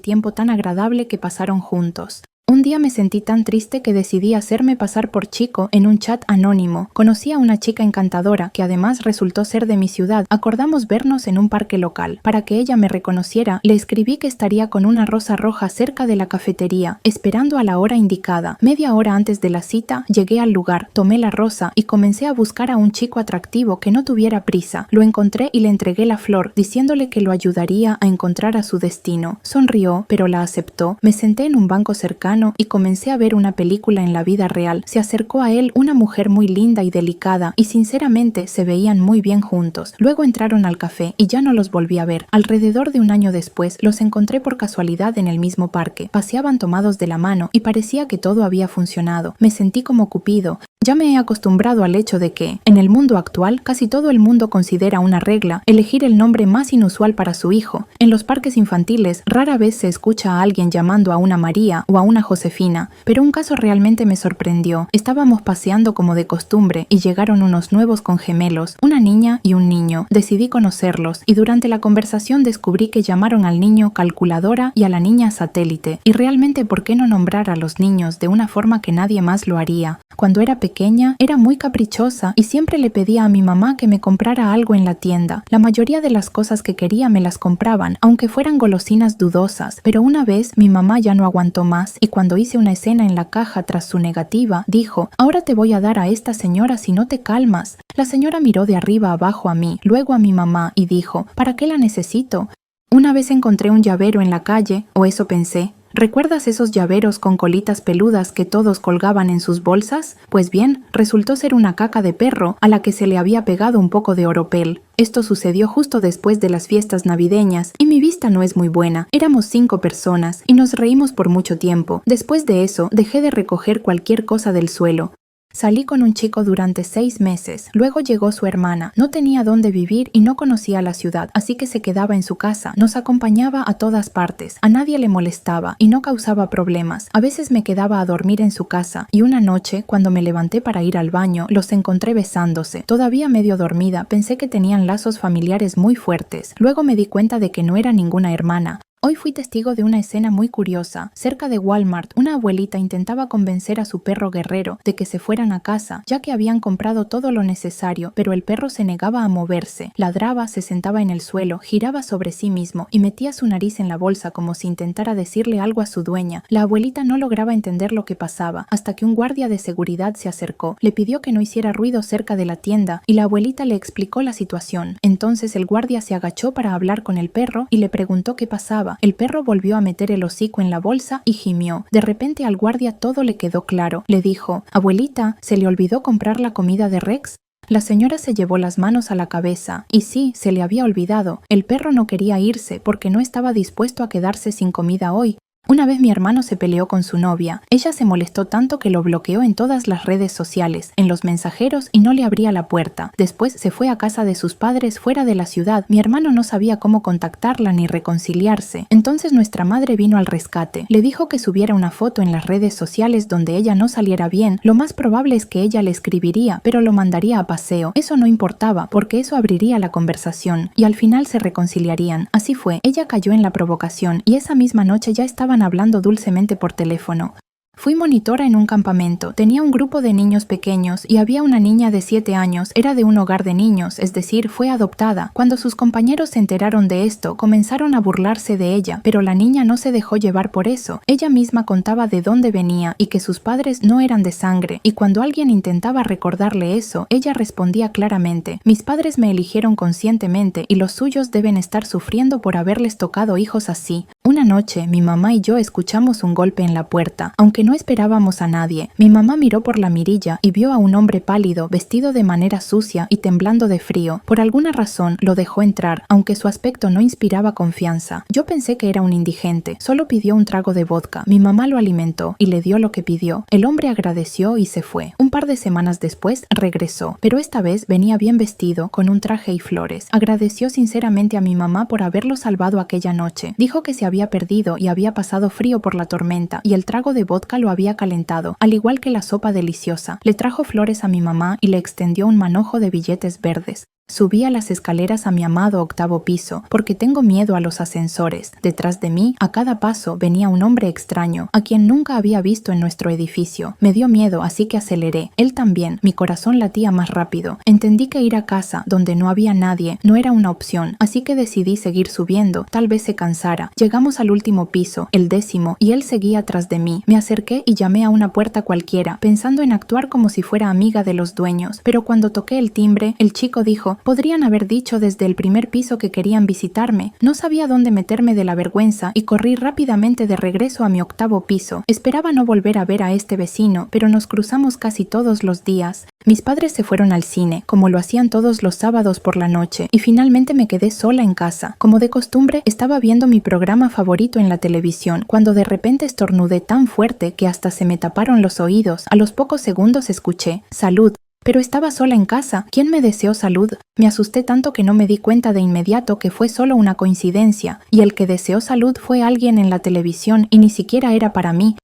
tiempo tan agradable que pasaron juntos. Un día me sentí tan triste que decidí hacerme pasar por chico en un chat anónimo. Conocí a una chica encantadora que además resultó ser de mi ciudad. Acordamos vernos en un parque local. Para que ella me reconociera, le escribí que estaría con una rosa roja cerca de la cafetería, esperando a la hora indicada. Media hora antes de la cita, llegué al lugar, tomé la rosa y comencé a buscar a un chico atractivo que no tuviera prisa. Lo encontré y le entregué la flor, diciéndole que lo ayudaría a encontrar a su destino. Sonrió, pero la aceptó. Me senté en un banco cercano y comencé a ver una película en la vida real. Se acercó a él una mujer muy linda y delicada y sinceramente se veían muy bien juntos. Luego entraron al café y ya no los volví a ver. Alrededor de un año después los encontré por casualidad en el mismo parque. Paseaban tomados de la mano y parecía que todo había funcionado. Me sentí como Cupido. Ya me he acostumbrado al hecho de que, en el mundo actual, casi todo el mundo considera una regla elegir el nombre más inusual para su hijo. En los parques infantiles rara vez se escucha a alguien llamando a una María o a una Josefina, pero un caso realmente me sorprendió. Estábamos paseando como de costumbre y llegaron unos nuevos con gemelos, una niña y un niño. Decidí conocerlos y durante la conversación descubrí que llamaron al niño calculadora y a la niña satélite. Y realmente, ¿por qué no nombrar a los niños de una forma que nadie más lo haría? Cuando era pequeña, era muy caprichosa y siempre le pedía a mi mamá que me comprara algo en la tienda. La mayoría de las cosas que quería me las compraban, aunque fueran golosinas dudosas, pero una vez mi mamá ya no aguantó más y cuando hice una escena en la caja tras su negativa, dijo: «Ahora te voy a dar a esta señora si no te calmas». La señora miró de arriba abajo a mí, luego a mi mamá y dijo: «¿Para qué la necesito?». Una vez encontré un llavero en la calle, o eso pensé. ¿Recuerdas esos llaveros con colitas peludas que todos colgaban en sus bolsas? Pues bien, resultó ser una caca de perro a la que se le había pegado un poco de oropel. Esto sucedió justo después de las fiestas navideñas y mi vista no es muy buena. Éramos 5 personas y nos reímos por mucho tiempo. Después de eso, dejé de recoger cualquier cosa del suelo. Salí con un chico durante 6 meses. Luego llegó su hermana. No tenía dónde vivir y no conocía la ciudad, así que se quedaba en su casa. Nos acompañaba a todas partes. A nadie le molestaba y no causaba problemas. A veces me quedaba a dormir en su casa y una noche, cuando me levanté para ir al baño, los encontré besándose. Todavía medio dormida, pensé que tenían lazos familiares muy fuertes. Luego me di cuenta de que no era ninguna hermana. Hoy fui testigo de una escena muy curiosa. Cerca de Walmart, una abuelita intentaba convencer a su perro Guerrero de que se fueran a casa, ya que habían comprado todo lo necesario, pero el perro se negaba a moverse. Ladraba, se sentaba en el suelo, giraba sobre sí mismo y metía su nariz en la bolsa como si intentara decirle algo a su dueña. La abuelita no lograba entender lo que pasaba, hasta que un guardia de seguridad se acercó. Le pidió que no hiciera ruido cerca de la tienda y la abuelita le explicó la situación. Entonces el guardia se agachó para hablar con el perro y le preguntó qué pasaba. esperaba. El perro volvió a meter el hocico en la bolsa y gimió. De repente al guardia todo le quedó claro. Le dijo: «Abuelita, ¿se le olvidó comprar la comida de Rex?». La señora se llevó las manos a la cabeza. Y sí, se le había olvidado. El perro no quería irse porque no estaba dispuesto a quedarse sin comida hoy. Una vez mi hermano se peleó con su novia. Ella se molestó tanto que lo bloqueó en todas las redes sociales, en los mensajeros, y no le abría la puerta. Después se fue a casa de sus padres fuera de la ciudad. Mi hermano no sabía cómo contactarla ni reconciliarse. Entonces nuestra madre vino al rescate. Le dijo que subiera una foto en las redes sociales donde ella no saliera bien. Lo más probable es que ella le escribiría, pero lo mandaría a paseo. Eso no importaba, porque eso abriría la conversación, y al final se reconciliarían. Así fue. Ella cayó en la provocación, y esa misma noche ya estaban hablando dulcemente por teléfono. Fui monitora en un campamento. Tenía un grupo de niños pequeños y había una niña de 7 años. Era de un hogar de niños, es decir, fue adoptada. Cuando sus compañeros se enteraron de esto, comenzaron a burlarse de ella, pero la niña no se dejó llevar por eso. Ella misma contaba de dónde venía y que sus padres no eran de sangre, y cuando alguien intentaba recordarle eso, ella respondía claramente: «Mis padres me eligieron conscientemente y los suyos deben estar sufriendo por haberles tocado hijos así». Una noche, mi mamá y yo escuchamos un golpe en la puerta, aunque no esperábamos a nadie. Mi mamá miró por la mirilla y vio a un hombre pálido, vestido de manera sucia y temblando de frío. Por alguna razón lo dejó entrar, aunque su aspecto no inspiraba confianza. Yo pensé que era un indigente. Solo pidió un trago de vodka. Mi mamá lo alimentó y le dio lo que pidió. El hombre agradeció y se fue. Un par de semanas después regresó, pero esta vez venía bien vestido, con un traje y flores. Agradeció sinceramente a mi mamá por haberlo salvado aquella noche. Dijo que se había perdido y había pasado frío por la tormenta, y el trago de vodka lo había calentado, al igual que la sopa deliciosa. Le trajo flores a mi mamá y le extendió un manojo de billetes verdes. Subí a las escaleras a mi amado 8º piso, porque tengo miedo a los ascensores. Detrás de mí, a cada paso, venía un hombre extraño, a quien nunca había visto en nuestro edificio. Me dio miedo, así que aceleré. Él también. Mi corazón latía más rápido. Entendí que ir a casa, donde no había nadie, no era una opción, así que decidí seguir subiendo. Tal vez se cansara. Llegamos al último piso, el 10º, y él seguía tras de mí. Me acerqué y llamé a una puerta cualquiera, pensando en actuar como si fuera amiga de los dueños. Pero cuando toqué el timbre, el chico dijo: «Podrían haber dicho desde el primer piso que querían visitarme». No sabía dónde meterme de la vergüenza y corrí rápidamente de regreso a mi 8º piso. Esperaba no volver a ver a este vecino, pero nos cruzamos casi todos los días. Mis padres se fueron al cine, como lo hacían todos los sábados por la noche, y finalmente me quedé sola en casa. Como de costumbre, estaba viendo mi programa favorito en la televisión, cuando de repente estornudé tan fuerte que hasta se me taparon los oídos. A los pocos segundos escuché: «Salud». Pero estaba sola en casa. ¿Quién me deseó salud? Me asusté tanto que no me di cuenta de inmediato que fue solo una coincidencia, y el que deseó salud fue alguien en la televisión y ni siquiera era para mí.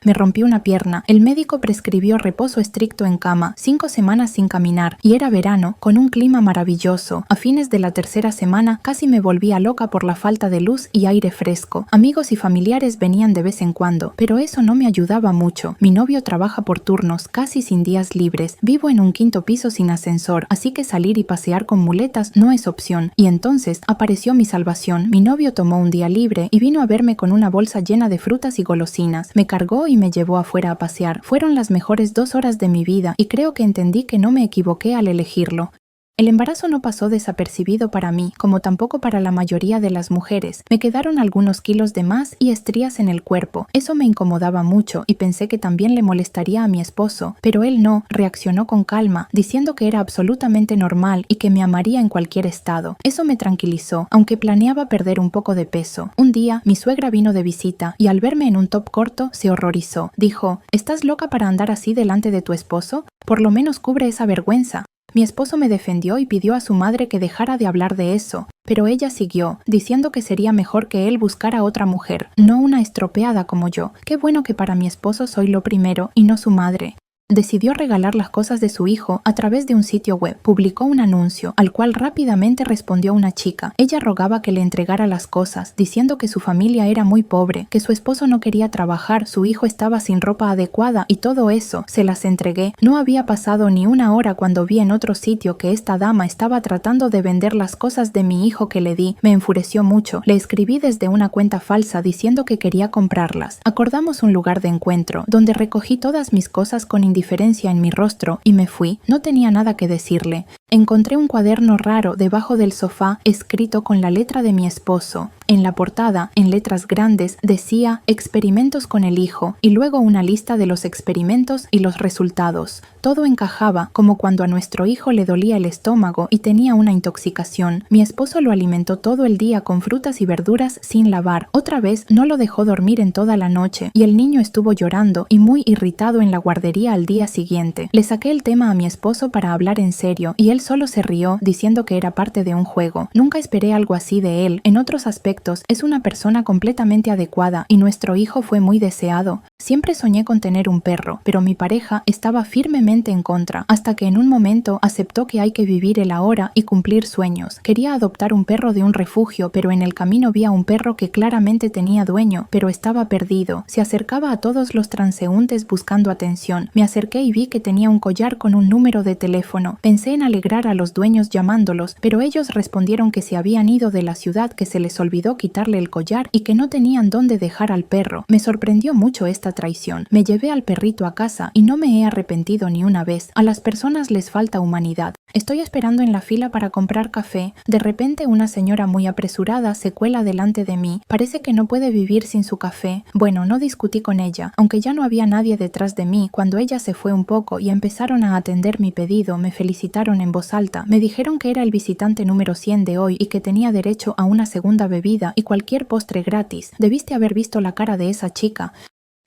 Me rompí una pierna. El médico prescribió reposo estricto en cama, 5 semanas sin caminar, y era verano, con un clima maravilloso. A fines de la 3ª semana casi me volvía loca por la falta de luz y aire fresco. Amigos y familiares venían de vez en cuando, pero eso no me ayudaba mucho. Mi novio trabaja por turnos, casi sin días libres. Vivo en un 5º piso sin ascensor, así que salir y pasear con muletas no es opción. Y entonces apareció mi salvación. Mi novio tomó un día libre y vino a verme con una bolsa llena de frutas y golosinas. Me cargó y me llevó afuera a pasear. Fueron las mejores 2 horas de mi vida y creo que entendí que no me equivoqué al elegirlo. El embarazo no pasó desapercibido para mí, como tampoco para la mayoría de las mujeres. Me quedaron algunos kilos de más y estrías en el cuerpo. Eso me incomodaba mucho y pensé que también le molestaría a mi esposo, pero él no, reaccionó con calma, diciendo que era absolutamente normal y que me amaría en cualquier estado. Eso me tranquilizó, aunque planeaba perder un poco de peso. Un día, mi suegra vino de visita y al verme en un top corto, se horrorizó. Dijo: «¿Estás loca para andar así delante de tu esposo? Por lo menos cubre esa vergüenza». Mi esposo me defendió y pidió a su madre que dejara de hablar de eso, pero ella siguió, diciendo que sería mejor que él buscara otra mujer, no una estropeada como yo. Qué bueno que para mi esposo soy lo primero y no su madre. Decidió regalar las cosas de su hijo a través de un sitio web. Publicó un anuncio, al cual rápidamente respondió una chica. Ella rogaba que le entregara las cosas, diciendo que su familia era muy pobre, que su esposo no quería trabajar, su hijo estaba sin ropa adecuada y todo eso. Se las entregué. No había pasado ni una hora cuando vi en otro sitio que esta dama estaba tratando de vender las cosas de mi hijo que le di. Me enfureció mucho. Le escribí desde una cuenta falsa diciendo que quería comprarlas. Acordamos un lugar de encuentro, donde recogí todas mis cosas con indiferencia en mi rostro y me fui. No tenía nada que decirle. Encontré un cuaderno raro debajo del sofá escrito con la letra de mi esposo. En la portada, en letras grandes, decía «Experimentos con el hijo» y luego una lista de los experimentos y los resultados. Todo encajaba, como cuando a nuestro hijo le dolía el estómago y tenía una intoxicación. Mi esposo lo alimentó todo el día con frutas y verduras sin lavar. Otra vez no lo dejó dormir en toda la noche y el niño estuvo llorando y muy irritado en la guardería al día siguiente. Le saqué el tema a mi esposo para hablar en serio y él solo se rió diciendo que era parte de un juego. Nunca esperé algo así de él. En otros aspectos es una persona completamente adecuada y nuestro hijo fue muy deseado. Siempre soñé con tener un perro, pero mi pareja estaba firmemente en contra, hasta que en un momento aceptó que hay que vivir el ahora y cumplir sueños. Quería adoptar un perro de un refugio, pero en el camino vi a un perro que claramente tenía dueño, pero estaba perdido. Se acercaba a todos los transeúntes buscando atención. Me acerqué y vi que tenía un collar con un número de teléfono. Pensé en alegrar a los dueños llamándolos, pero ellos respondieron que se habían ido de la ciudad, que se les olvidó quitarle el collar y que no tenían dónde dejar al perro. Me sorprendió mucho esta traición. Me llevé al perrito a casa y no me he arrepentido ni una vez. A las personas les falta humanidad. Estoy esperando en la fila para comprar café. De repente una señora muy apresurada se cuela delante de mí. Parece que no puede vivir sin su café. Bueno, no discutí con ella, aunque ya no había nadie detrás de mí. Cuando ella se fue un poco y empezaron a atender mi pedido, me felicitaron en voz alta. Me dijeron que era el visitante número 100 de hoy y que tenía derecho a una segunda bebida y cualquier postre gratis. Debiste haber visto la cara de esa chica.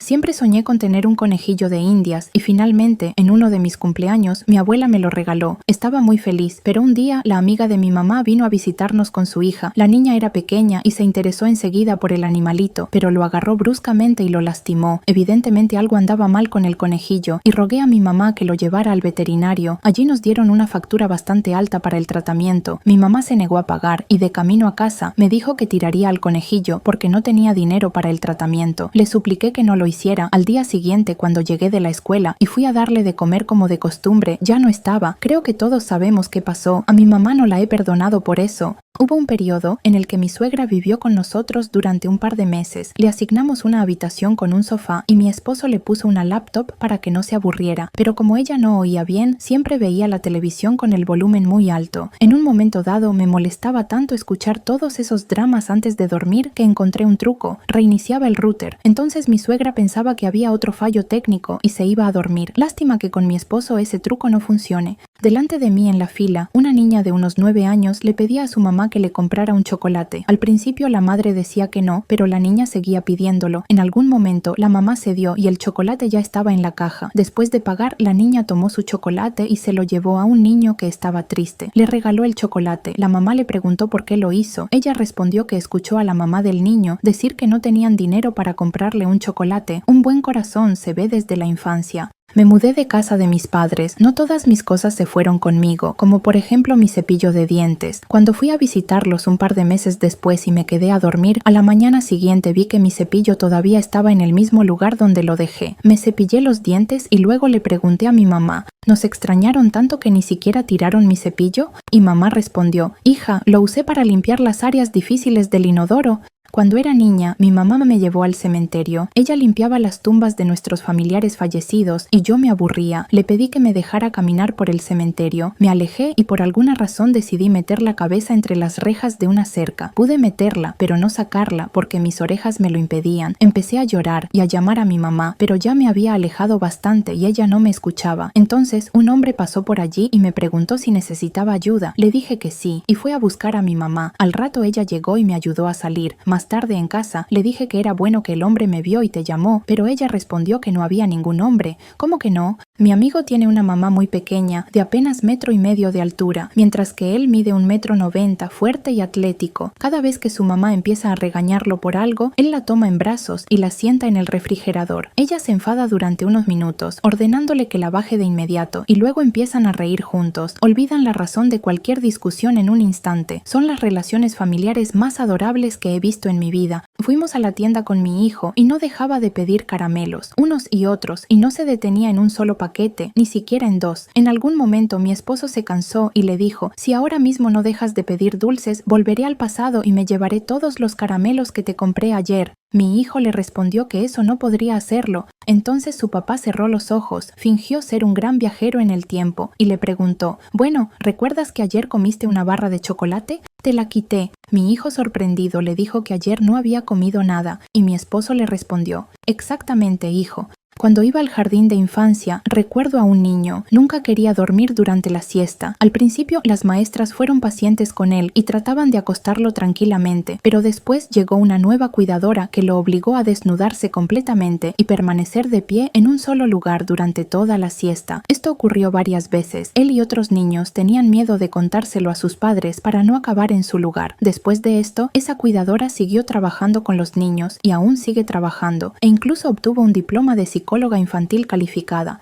Siempre soñé con tener un conejillo de indias y finalmente, en uno de mis cumpleaños, mi abuela me lo regaló. Estaba muy feliz, pero un día la amiga de mi mamá vino a visitarnos con su hija. La niña era pequeña y se interesó enseguida por el animalito, pero lo agarró bruscamente y lo lastimó. Evidentemente algo andaba mal con el conejillo y rogué a mi mamá que lo llevara al veterinario. Allí nos dieron una factura bastante alta para el tratamiento. Mi mamá se negó a pagar y de camino a casa me dijo que tiraría al conejillo porque no tenía dinero para el tratamiento. Le supliqué que no lo hiciera. Al día siguiente, cuando llegué de la escuela y fui a darle de comer como de costumbre, ya no estaba. Creo que todos sabemos qué pasó. A mi mamá no la he perdonado por eso. Hubo un periodo en el que mi suegra vivió con nosotros durante un par de meses. Le asignamos una habitación con un sofá y mi esposo le puso una laptop para que no se aburriera, pero como ella no oía bien, siempre veía la televisión con el volumen muy alto. En un momento dado me molestaba tanto escuchar todos esos dramas antes de dormir que encontré un truco. Reiniciaba el router. Entonces mi suegra pensaba que había otro fallo técnico y se iba a dormir. Lástima que con mi esposo ese truco no funcione. Delante de mí en la fila, una niña de unos 9 años le pedía a su mamá que le comprara un chocolate. Al principio la madre decía que no, pero la niña seguía pidiéndolo. En algún momento la mamá cedió y el chocolate ya estaba en la caja. Después de pagar, la niña tomó su chocolate y se lo llevó a un niño que estaba triste. Le regaló el chocolate. La mamá le preguntó por qué lo hizo. Ella respondió que escuchó a la mamá del niño decir que no tenían dinero para comprarle un chocolate. Un buen corazón se ve desde la infancia. Me mudé de casa de mis padres. No todas mis cosas se fueron conmigo, como por ejemplo mi cepillo de dientes. Cuando fui a visitarlos un par de meses después y me quedé a dormir, a la mañana siguiente vi que mi cepillo todavía estaba en el mismo lugar donde lo dejé. Me cepillé los dientes y luego le pregunté a mi mamá, ¿nos extrañaron tanto que ni siquiera tiraron mi cepillo? Y mamá respondió, hija, lo usé para limpiar las áreas difíciles del inodoro. Cuando era niña, mi mamá me llevó al cementerio. Ella limpiaba las tumbas de nuestros familiares fallecidos y yo me aburría. Le pedí que me dejara caminar por el cementerio. Me alejé y por alguna razón decidí meter la cabeza entre las rejas de una cerca. Pude meterla, pero no sacarla porque mis orejas me lo impedían. Empecé a llorar y a llamar a mi mamá, pero ya me había alejado bastante y ella no me escuchaba. Entonces, un hombre pasó por allí y me preguntó si necesitaba ayuda. Le dije que sí y fue a buscar a mi mamá. Al rato ella llegó y me ayudó a salir. Más tarde en casa le dije que era bueno que el hombre me vio y te llamó, pero ella respondió que no había ningún hombre. ¿Cómo que no? Mi amigo tiene una mamá muy pequeña, de apenas 1,5 metros de altura, mientras que él mide 1,90 m, fuerte y atlético. Cada vez que su mamá empieza a regañarlo por algo, él la toma en brazos y la sienta en el refrigerador. Ella se enfada durante unos minutos, ordenándole que la baje de inmediato, y luego empiezan a reír juntos. Olvidan la razón de cualquier discusión en un instante. Son las relaciones familiares más adorables que he visto en mi vida. Fuimos a la tienda con mi hijo y no dejaba de pedir caramelos, unos y otros, y no se detenía en un solo paquete, ni siquiera en 2. En algún momento mi esposo se cansó y le dijo, si ahora mismo no dejas de pedir dulces, volveré al pasado y me llevaré todos los caramelos que te compré ayer. Mi hijo le respondió que eso no podría hacerlo. Entonces su papá cerró los ojos, fingió ser un gran viajero en el tiempo y le preguntó: «Bueno, ¿recuerdas que ayer comiste una barra de chocolate? Te la quité». Mi hijo sorprendido le dijo que ayer no había comido nada y mi esposo le respondió: «Exactamente, hijo». Cuando iba al jardín de infancia, recuerdo a un niño. Nunca quería dormir durante la siesta. Al principio, las maestras fueron pacientes con él y trataban de acostarlo tranquilamente, pero después llegó una nueva cuidadora que lo obligó a desnudarse completamente y permanecer de pie en un solo lugar durante toda la siesta. Esto ocurrió varias veces. Él y otros niños tenían miedo de contárselo a sus padres para no acabar en su lugar. Después de esto, esa cuidadora siguió trabajando con los niños y aún sigue trabajando, e incluso obtuvo un diploma de psicóloga infantil calificada.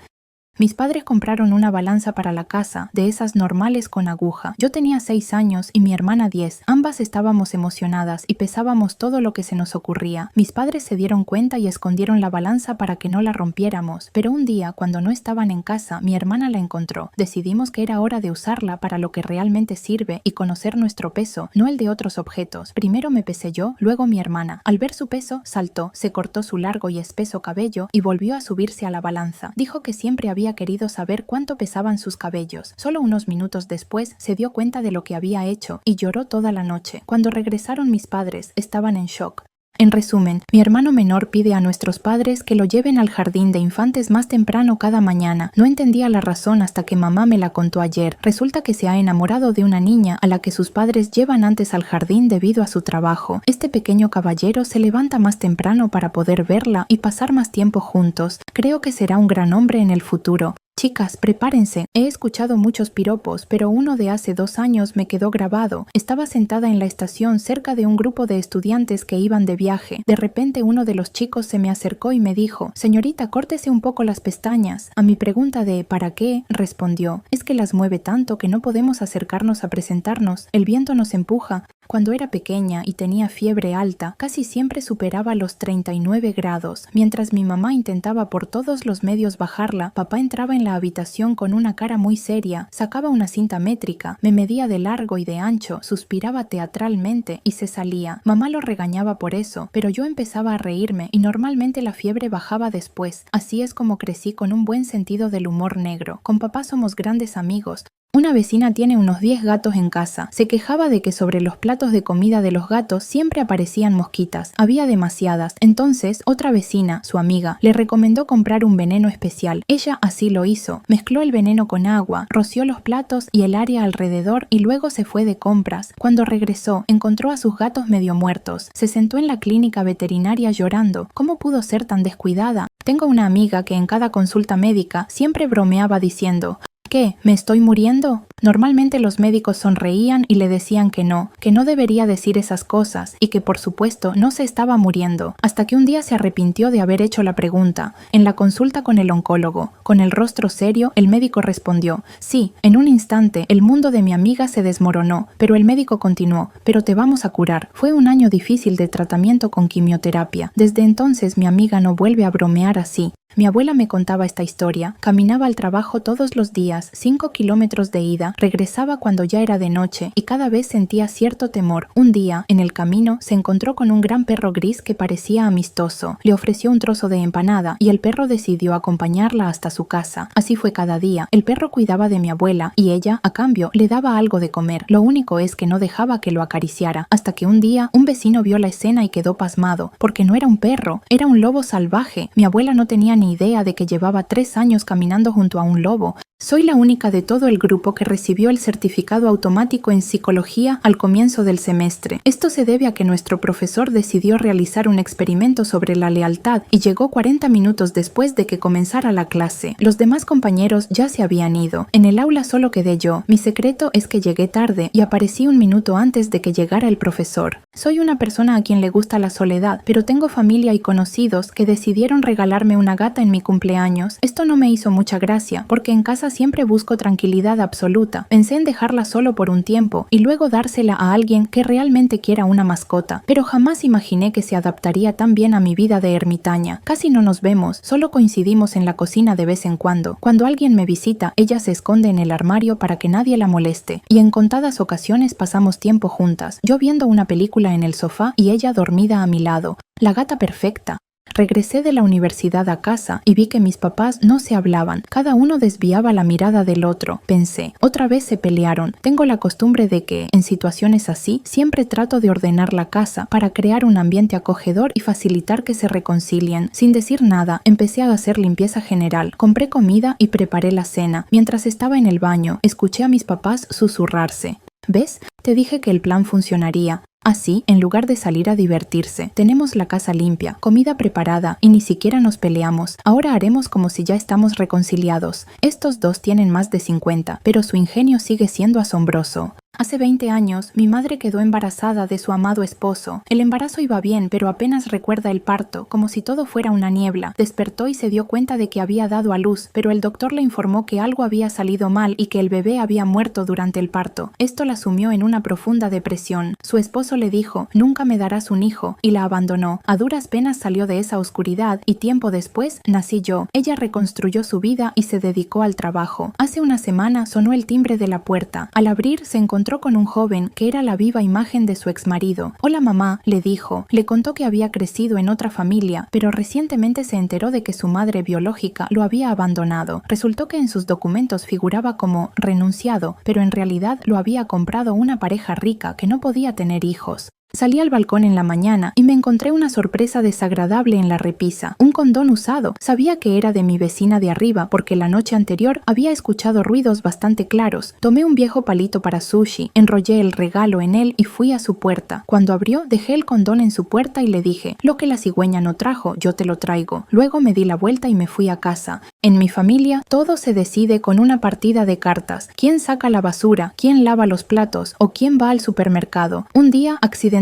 Mis padres compraron una balanza para la casa, de esas normales con aguja. Yo tenía 6 años y mi hermana 10. Ambas estábamos emocionadas y pesábamos todo lo que se nos ocurría. Mis padres se dieron cuenta y escondieron la balanza para que no la rompiéramos. Pero un día, cuando no estaban en casa, mi hermana la encontró. Decidimos que era hora de usarla para lo que realmente sirve y conocer nuestro peso, no el de otros objetos. Primero me pesé yo, luego mi hermana. Al ver su peso, saltó, se cortó su largo y espeso cabello y volvió a subirse a la balanza. Dijo que siempre había querido saber cuánto pesaban sus cabellos. Solo unos minutos después se dio cuenta de lo que había hecho y lloró toda la noche. Cuando regresaron mis padres, estaban en shock. En resumen, mi hermano menor pide a nuestros padres que lo lleven al jardín de infantes más temprano cada mañana. No entendía la razón hasta que mamá me la contó ayer. Resulta que se ha enamorado de una niña a la que sus padres llevan antes al jardín debido a su trabajo. Este pequeño caballero se levanta más temprano para poder verla y pasar más tiempo juntos. Creo que será un gran hombre en el futuro. Chicas, prepárense. He escuchado muchos piropos, pero uno de hace 2 años me quedó grabado. Estaba sentada en la estación cerca de un grupo de estudiantes que iban de viaje. De repente uno de los chicos se me acercó y me dijo: «Señorita, córtese un poco las pestañas». A mi pregunta de «¿para qué?», respondió: «Es que las mueve tanto que no podemos acercarnos a presentarnos. El viento nos empuja». Cuando era pequeña y tenía fiebre alta, casi siempre superaba los 39 grados. Mientras mi mamá intentaba por todos los medios bajarla, papá entraba en la habitación con una cara muy seria, sacaba una cinta métrica, me medía de largo y de ancho, suspiraba teatralmente y se salía. Mamá lo regañaba por eso, pero yo empezaba a reírme y normalmente la fiebre bajaba después. Así es como crecí con un buen sentido del humor negro. Con papá somos grandes amigos. Una vecina tiene unos 10 gatos en casa. Se quejaba de que sobre los platos de comida de los gatos siempre aparecían mosquitas. Había demasiadas. Entonces, otra vecina, su amiga, le recomendó comprar un veneno especial. Ella así lo hizo. Mezcló el veneno con agua, roció los platos y el área alrededor y luego se fue de compras. Cuando regresó, encontró a sus gatos medio muertos. Se sentó en la clínica veterinaria llorando. ¿Cómo pudo ser tan descuidada? Tengo una amiga que en cada consulta médica siempre bromeaba diciendo: ¿qué? ¿Me estoy muriendo? Normalmente los médicos sonreían y le decían que no debería decir esas cosas y que por supuesto no se estaba muriendo, hasta que un día se arrepintió de haber hecho la pregunta. En la consulta con el oncólogo, con el rostro serio, el médico respondió: sí, en un instante el mundo de mi amiga se desmoronó, pero el médico continuó: pero te vamos a curar. Fue un año difícil de tratamiento con quimioterapia. Desde entonces mi amiga no vuelve a bromear así. Mi abuela me contaba esta historia. Caminaba al trabajo todos los días, 5 kilómetros de ida, regresaba cuando ya era de noche y cada vez sentía cierto temor. Un día, en el camino, se encontró con un gran perro gris que parecía amistoso. Le ofreció un trozo de empanada y el perro decidió acompañarla hasta su casa. Así fue cada día. El perro cuidaba de mi abuela y ella, a cambio, le daba algo de comer. Lo único es que no dejaba que lo acariciara. Hasta que un día, un vecino vio la escena y quedó pasmado, porque no era un perro, era un lobo salvaje. Mi abuela no tenía ni idea de que llevaba 3 años caminando junto a un lobo. Soy la única de todo el grupo que recibió el certificado automático en psicología al comienzo del semestre. Esto se debe a que nuestro profesor decidió realizar un experimento sobre la lealtad y llegó 40 minutos después de que comenzara la clase. Los demás compañeros ya se habían ido. En el aula solo quedé yo. Mi secreto es que llegué tarde y aparecí un minuto antes de que llegara el profesor. Soy una persona a quien le gusta la soledad, pero tengo familia y conocidos que decidieron regalarme una gata en mi cumpleaños. Esto no me hizo mucha gracia, porque en casa casa siempre busco tranquilidad absoluta. Pensé en dejarla solo por un tiempo y luego dársela a alguien que realmente quiera una mascota, pero jamás imaginé que se adaptaría tan bien a mi vida de ermitaña. Casi no nos vemos, solo coincidimos en la cocina de vez en cuando. Cuando alguien me visita, ella se esconde en el armario para que nadie la moleste, y en contadas ocasiones pasamos tiempo juntas, yo viendo una película en el sofá y ella dormida a mi lado. La gata perfecta. Regresé de la universidad a casa y vi que mis papás no se hablaban, cada uno desviaba la mirada del otro. Pensé, otra vez se pelearon. Tengo la costumbre de que, en situaciones así, siempre trato de ordenar la casa para crear un ambiente acogedor y facilitar que se reconcilien. Sin decir nada, empecé a hacer limpieza general, compré comida y preparé la cena. Mientras estaba en el baño, escuché a mis papás susurrarse. ¿Ves? Te dije que el plan funcionaría. Así, en lugar de salir a divertirse, tenemos la casa limpia, comida preparada y ni siquiera nos peleamos. Ahora haremos como si ya estamos reconciliados. Estos dos tienen más de 50, pero su ingenio sigue siendo asombroso. Hace 20 años, mi madre quedó embarazada de su amado esposo. El embarazo iba bien, pero apenas recuerda el parto, como si todo fuera una niebla. Despertó y se dio cuenta de que había dado a luz, pero el doctor le informó que algo había salido mal y que el bebé había muerto durante el parto. Esto la sumió en una profunda depresión. Su esposo le dijo, «Nunca me darás un hijo», y la abandonó. A duras penas salió de esa oscuridad y tiempo después nací yo. Ella reconstruyó su vida y se dedicó al trabajo. Hace una semana sonó el timbre de la puerta. Al abrir se encontró con un joven que era la viva imagen de su exmarido. «Hola mamá», le dijo. Le contó que había crecido en otra familia, pero recientemente se enteró de que su madre biológica lo había abandonado. Resultó que en sus documentos figuraba como renunciado, pero en realidad lo había comprado una pareja rica que no podía tener hijos. Salí al balcón en la mañana y me encontré una sorpresa desagradable en la repisa. Un condón usado. Sabía que era de mi vecina de arriba porque la noche anterior había escuchado ruidos bastante claros. Tomé un viejo palito para sushi, enrollé el regalo en él y fui a su puerta. Cuando abrió, dejé el condón en su puerta y le dije, «Lo que la cigüeña no trajo, yo te lo traigo». Luego me di la vuelta y me fui a casa. En mi familia, todo se decide con una partida de cartas. ¿Quién saca la basura? ¿Quién lava los platos? ¿O quién va al supermercado? Un día, accidentalmente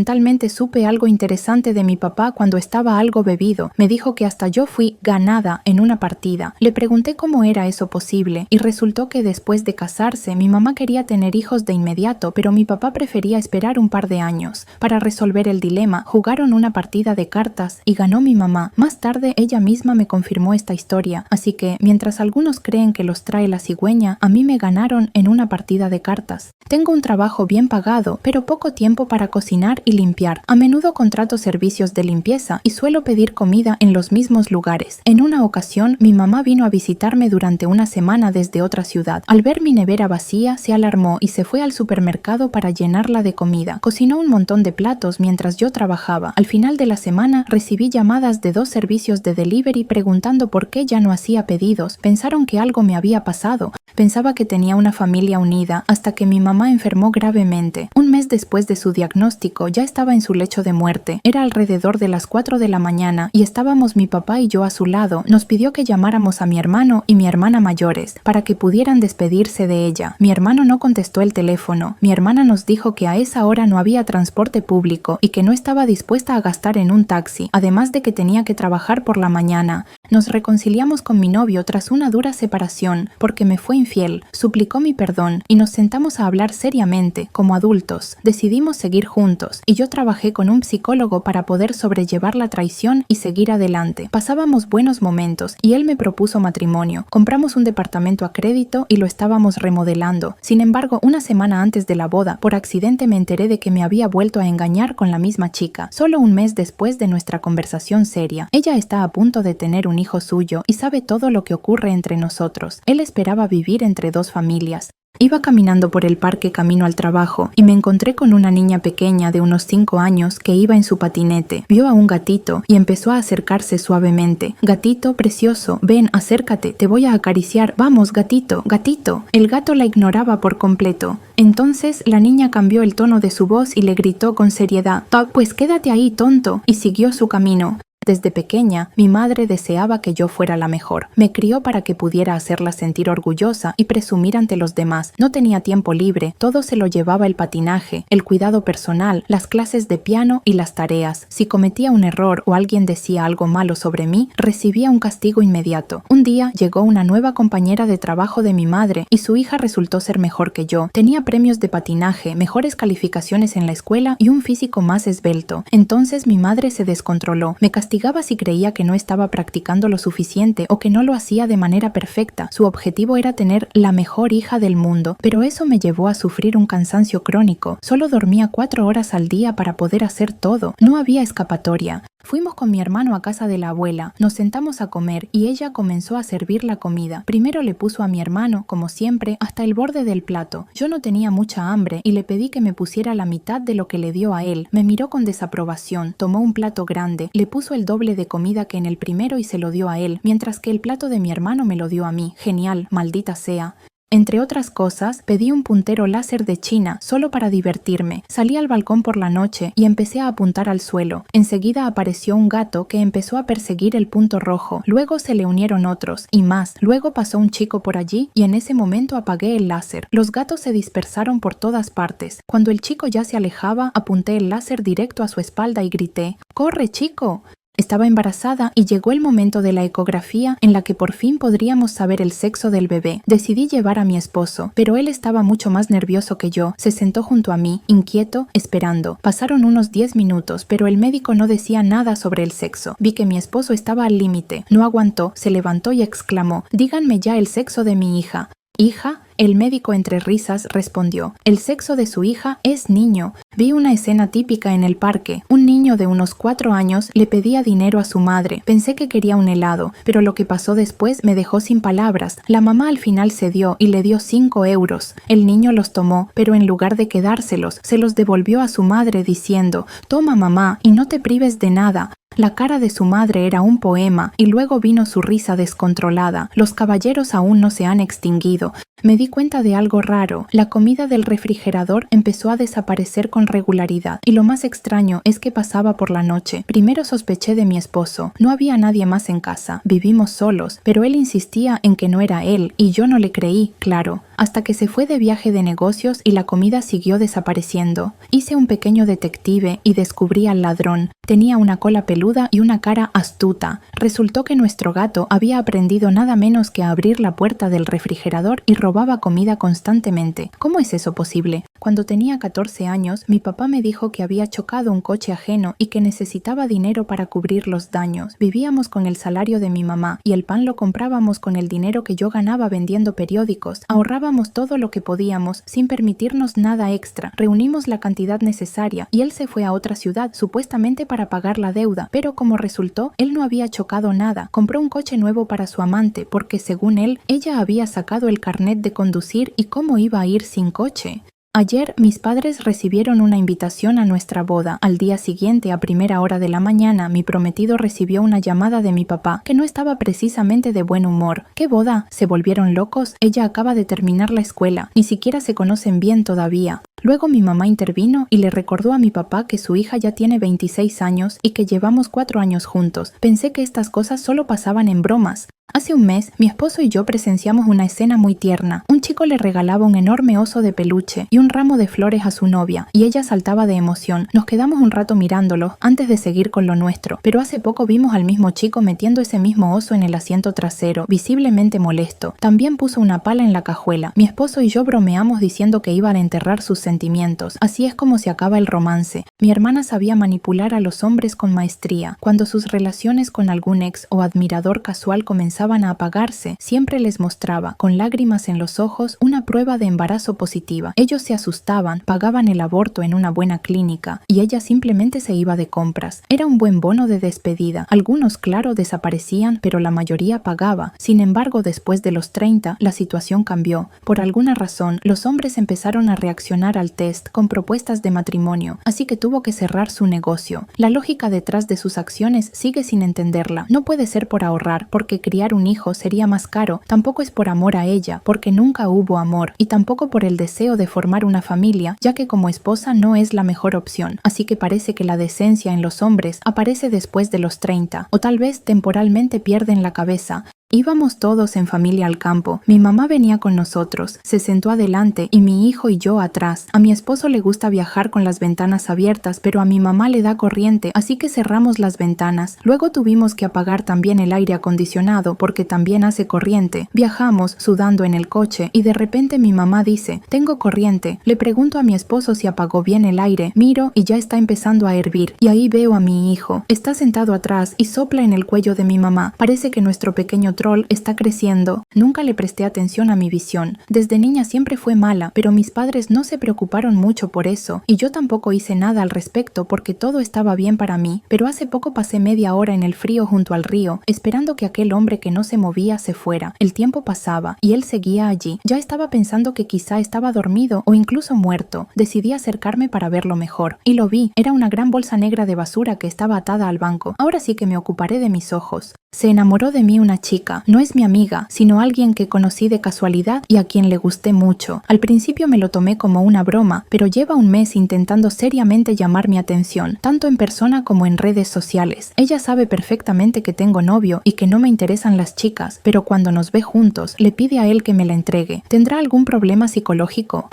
supe algo interesante de mi papá cuando estaba algo bebido. Me dijo que hasta yo fui ganada en una partida. Le pregunté cómo era eso posible y resultó que después de casarse mi mamá quería tener hijos de inmediato, pero mi papá prefería esperar un par de años. Para resolver el dilema, jugaron una partida de cartas y ganó mi mamá. Más tarde ella misma me confirmó esta historia, así que mientras algunos creen que los trae la cigüeña, a mí me ganaron en una partida de cartas. Tengo un trabajo bien pagado, pero poco tiempo para cocinar y limpiar. A menudo contrato servicios de limpieza y suelo pedir comida en los mismos lugares. En una ocasión, mi mamá vino a visitarme durante una semana desde otra ciudad. Al ver mi nevera vacía, se alarmó y se fue al supermercado para llenarla de comida. Cocinó un montón de platos mientras yo trabajaba. Al final de la semana, recibí llamadas de 2 servicios de delivery preguntando por qué ya no hacía pedidos. Pensaron que algo me había pasado. Pensaba que tenía una familia unida, hasta que mi mamá enfermó gravemente. Un mes después de su diagnóstico, ya estaba en su lecho de muerte. Era alrededor de las 4 de la mañana y estábamos mi papá y yo a su lado. Nos pidió que llamáramos a mi hermano y mi hermana mayores para que pudieran despedirse de ella. Mi hermano no contestó el teléfono. Mi hermana nos dijo que a esa hora no había transporte público y que no estaba dispuesta a gastar en un taxi, además de que tenía que trabajar por la mañana. Nos reconciliamos con mi novio tras una dura separación porque me fue infiel. Suplicó mi perdón y nos sentamos a hablar seriamente, como adultos. Decidimos seguir juntos y yo trabajé con un psicólogo para poder sobrellevar la traición y seguir adelante. Pasábamos buenos momentos y él me propuso matrimonio. Compramos un departamento a crédito y lo estábamos remodelando. Sin embargo, una semana antes de la boda, por accidente me enteré de que me había vuelto a engañar con la misma chica. Solo un mes después de nuestra conversación seria. Ella está a punto de tener un hijo suyo y sabe todo lo que ocurre entre nosotros. Él esperaba vivir entre 2 familias. Iba caminando por el parque camino al trabajo y me encontré con una niña pequeña de unos 5 años que iba en su patinete. Vio a un gatito y empezó a acercarse suavemente. «Gatito precioso, ven, acércate, te voy a acariciar. Vamos, gatito, gatito». El gato la ignoraba por completo. Entonces la niña cambió el tono de su voz y le gritó con seriedad: «Pues quédate ahí, tonto», y siguió su camino. Desde pequeña, mi madre deseaba que yo fuera la mejor. Me crió para que pudiera hacerla sentir orgullosa y presumir ante los demás. No tenía tiempo libre, todo se lo llevaba el patinaje, el cuidado personal, las clases de piano y las tareas. Si cometía un error o alguien decía algo malo sobre mí, recibía un castigo inmediato. Un día llegó una nueva compañera de trabajo de mi madre y su hija resultó ser mejor que yo. Tenía premios de patinaje, mejores calificaciones en la escuela y un físico más esbelto. Entonces mi madre se descontroló. Me castigaba si creía que no estaba practicando lo suficiente o que no lo hacía de manera perfecta. Su objetivo era tener la mejor hija del mundo, pero eso me llevó a sufrir un cansancio crónico. Solo dormía 4 horas al día para poder hacer todo. No había escapatoria. Fuimos con mi hermano a casa de la abuela, nos sentamos a comer y ella comenzó a servir la comida. Primero le puso a mi hermano, como siempre, hasta el borde del plato. Yo no tenía mucha hambre y le pedí que me pusiera la mitad de lo que le dio a él. Me miró con desaprobación, tomó un plato grande, le puso el doble de comida que en el primero y se lo dio a él, mientras que el plato de mi hermano me lo dio a mí. Genial, maldita sea. Entre otras cosas, pedí un puntero láser de China solo para divertirme. Salí al balcón por la noche y empecé a apuntar al suelo. Enseguida apareció un gato que empezó a perseguir el punto rojo. Luego se le unieron otros y más. Luego pasó un chico por allí y en ese momento apagué el láser. Los gatos se dispersaron por todas partes. Cuando el chico ya se alejaba, apunté el láser directo a su espalda y grité: ¡Corre, chico! Estaba embarazada y llegó el momento de la ecografía en la que por fin podríamos saber el sexo del bebé. Decidí llevar a mi esposo, pero él estaba mucho más nervioso que yo. Se sentó junto a mí, inquieto, esperando. Pasaron unos 10 minutos, pero el médico no decía nada sobre el sexo. Vi que mi esposo estaba al límite. No aguantó, se levantó y exclamó: «Díganme ya el sexo de mi hija». ¿Hija? El médico entre risas respondió: «El sexo de su hija es niño». Vi una escena típica en el parque. Un niño de unos 4 años le pedía dinero a su madre. Pensé que quería un helado, pero lo que pasó después me dejó sin palabras. La mamá al final cedió y le dio 5 euros. El niño los tomó, pero en lugar de quedárselos, se los devolvió a su madre diciendo: «Toma, mamá, y no te prives de nada». La cara de su madre era un poema y luego vino su risa descontrolada. Los caballeros aún no se han extinguido. Me di cuenta de algo raro. La comida del refrigerador empezó a desaparecer con regularidad y lo más extraño es que pasaba por la noche. Primero sospeché de mi esposo. No había nadie más en casa. Vivimos solos, pero él insistía en que no era él y yo no le creí, claro. Hasta que se fue de viaje de negocios y la comida siguió desapareciendo. Hice un pequeño detective y descubrí al ladrón. Tenía una cola peluda y una cara astuta. Resultó que nuestro gato había aprendido nada menos que a abrir la puerta del refrigerador y robaba comida constantemente. ¿Cómo es eso posible? Cuando tenía 14 años, mi papá me dijo que había chocado un coche ajeno y que necesitaba dinero para cubrir los daños. Vivíamos con el salario de mi mamá y el pan lo comprábamos con el dinero que yo ganaba vendiendo periódicos. Ahorrábamos todo lo que podíamos sin permitirnos nada extra. Reunimos la cantidad necesaria y él se fue a otra ciudad, supuestamente para pagar la deuda, pero como resultó, él no había chocado nada. Compró un coche nuevo para su amante porque, según él, ella había sacado el carnet de conducir y cómo iba a ir sin coche. Ayer mis padres recibieron una invitación a nuestra boda. Al día siguiente, a primera hora de la mañana, mi prometido recibió una llamada de mi papá, que no estaba precisamente de buen humor. ¿Qué boda? ¿Se volvieron locos? Ella acaba de terminar la escuela. Ni siquiera se conocen bien todavía. Luego mi mamá intervino y le recordó a mi papá que su hija ya tiene 26 años y que llevamos 4 años juntos. Pensé que estas cosas solo pasaban en bromas. Hace un mes, mi esposo y yo presenciamos una escena muy tierna. Un chico le regalaba un enorme oso de peluche y un ramo de flores a su novia, y ella saltaba de emoción. Nos quedamos un rato mirándolo antes de seguir con lo nuestro, pero hace poco vimos al mismo chico metiendo ese mismo oso en el asiento trasero, visiblemente molesto. También puso una pala en la cajuela. Mi esposo y yo bromeamos diciendo que iban a enterrar sus sentimientos. Así es como se acaba el romance. Mi hermana sabía manipular a los hombres con maestría. Cuando sus relaciones con algún ex o admirador casual comenzaban a apagarse, siempre les mostraba, con lágrimas en los ojos, una prueba de embarazo positiva. Ellos se asustaban, pagaban el aborto en una buena clínica, y ella simplemente se iba de compras. Era un buen bono de despedida. Algunos, claro, desaparecían, pero la mayoría pagaba. Sin embargo, después de los 30, la situación cambió. Por alguna razón, los hombres empezaron a reaccionar al test con propuestas de matrimonio, así que tuvo que cerrar su negocio. La lógica detrás de sus acciones sigue sin entenderla. No puede ser por ahorrar, porque criar criar un hijo sería más caro, tampoco es por amor a ella, porque nunca hubo amor, y tampoco por el deseo de formar una familia, ya que como esposa no es la mejor opción. Así que parece que la decencia en los hombres aparece después de los 30, o tal vez temporalmente pierden la cabeza. Íbamos todos en familia al campo. Mi mamá venía con nosotros, se sentó adelante y mi hijo y yo atrás. A mi esposo le gusta viajar con las ventanas abiertas, pero a mi mamá le da corriente, así que cerramos las ventanas. Luego tuvimos que apagar también el aire acondicionado porque también hace corriente. Viajamos sudando en el coche y de repente mi mamá dice, tengo corriente. Le pregunto a mi esposo si apagó bien el aire, miro y ya está empezando a hervir. Y ahí veo a mi hijo. Está sentado atrás y sopla en el cuello de mi mamá. Parece que nuestro pequeño troll está creciendo. Nunca le presté atención a mi visión. Desde niña siempre fue mala, pero mis padres no se preocuparon mucho por eso, y yo tampoco hice nada al respecto porque todo estaba bien para mí. Pero hace poco pasé media hora en el frío junto al río, esperando que aquel hombre que no se movía se fuera. El tiempo pasaba y él seguía allí. Ya estaba pensando que quizá estaba dormido o incluso muerto. Decidí acercarme para verlo mejor, y lo vi. Era una gran bolsa negra de basura que estaba atada al banco. Ahora sí que me ocuparé de mis ojos. Se enamoró de mí una chica. No es mi amiga, sino alguien que conocí de casualidad y a quien le gusté mucho. Al principio me lo tomé como una broma, pero lleva un mes intentando seriamente llamar mi atención, tanto en persona como en redes sociales. Ella sabe perfectamente que tengo novio y que no me interesan las chicas, pero cuando nos ve juntos, le pide a él que me la entregue. ¿Tendrá algún problema psicológico?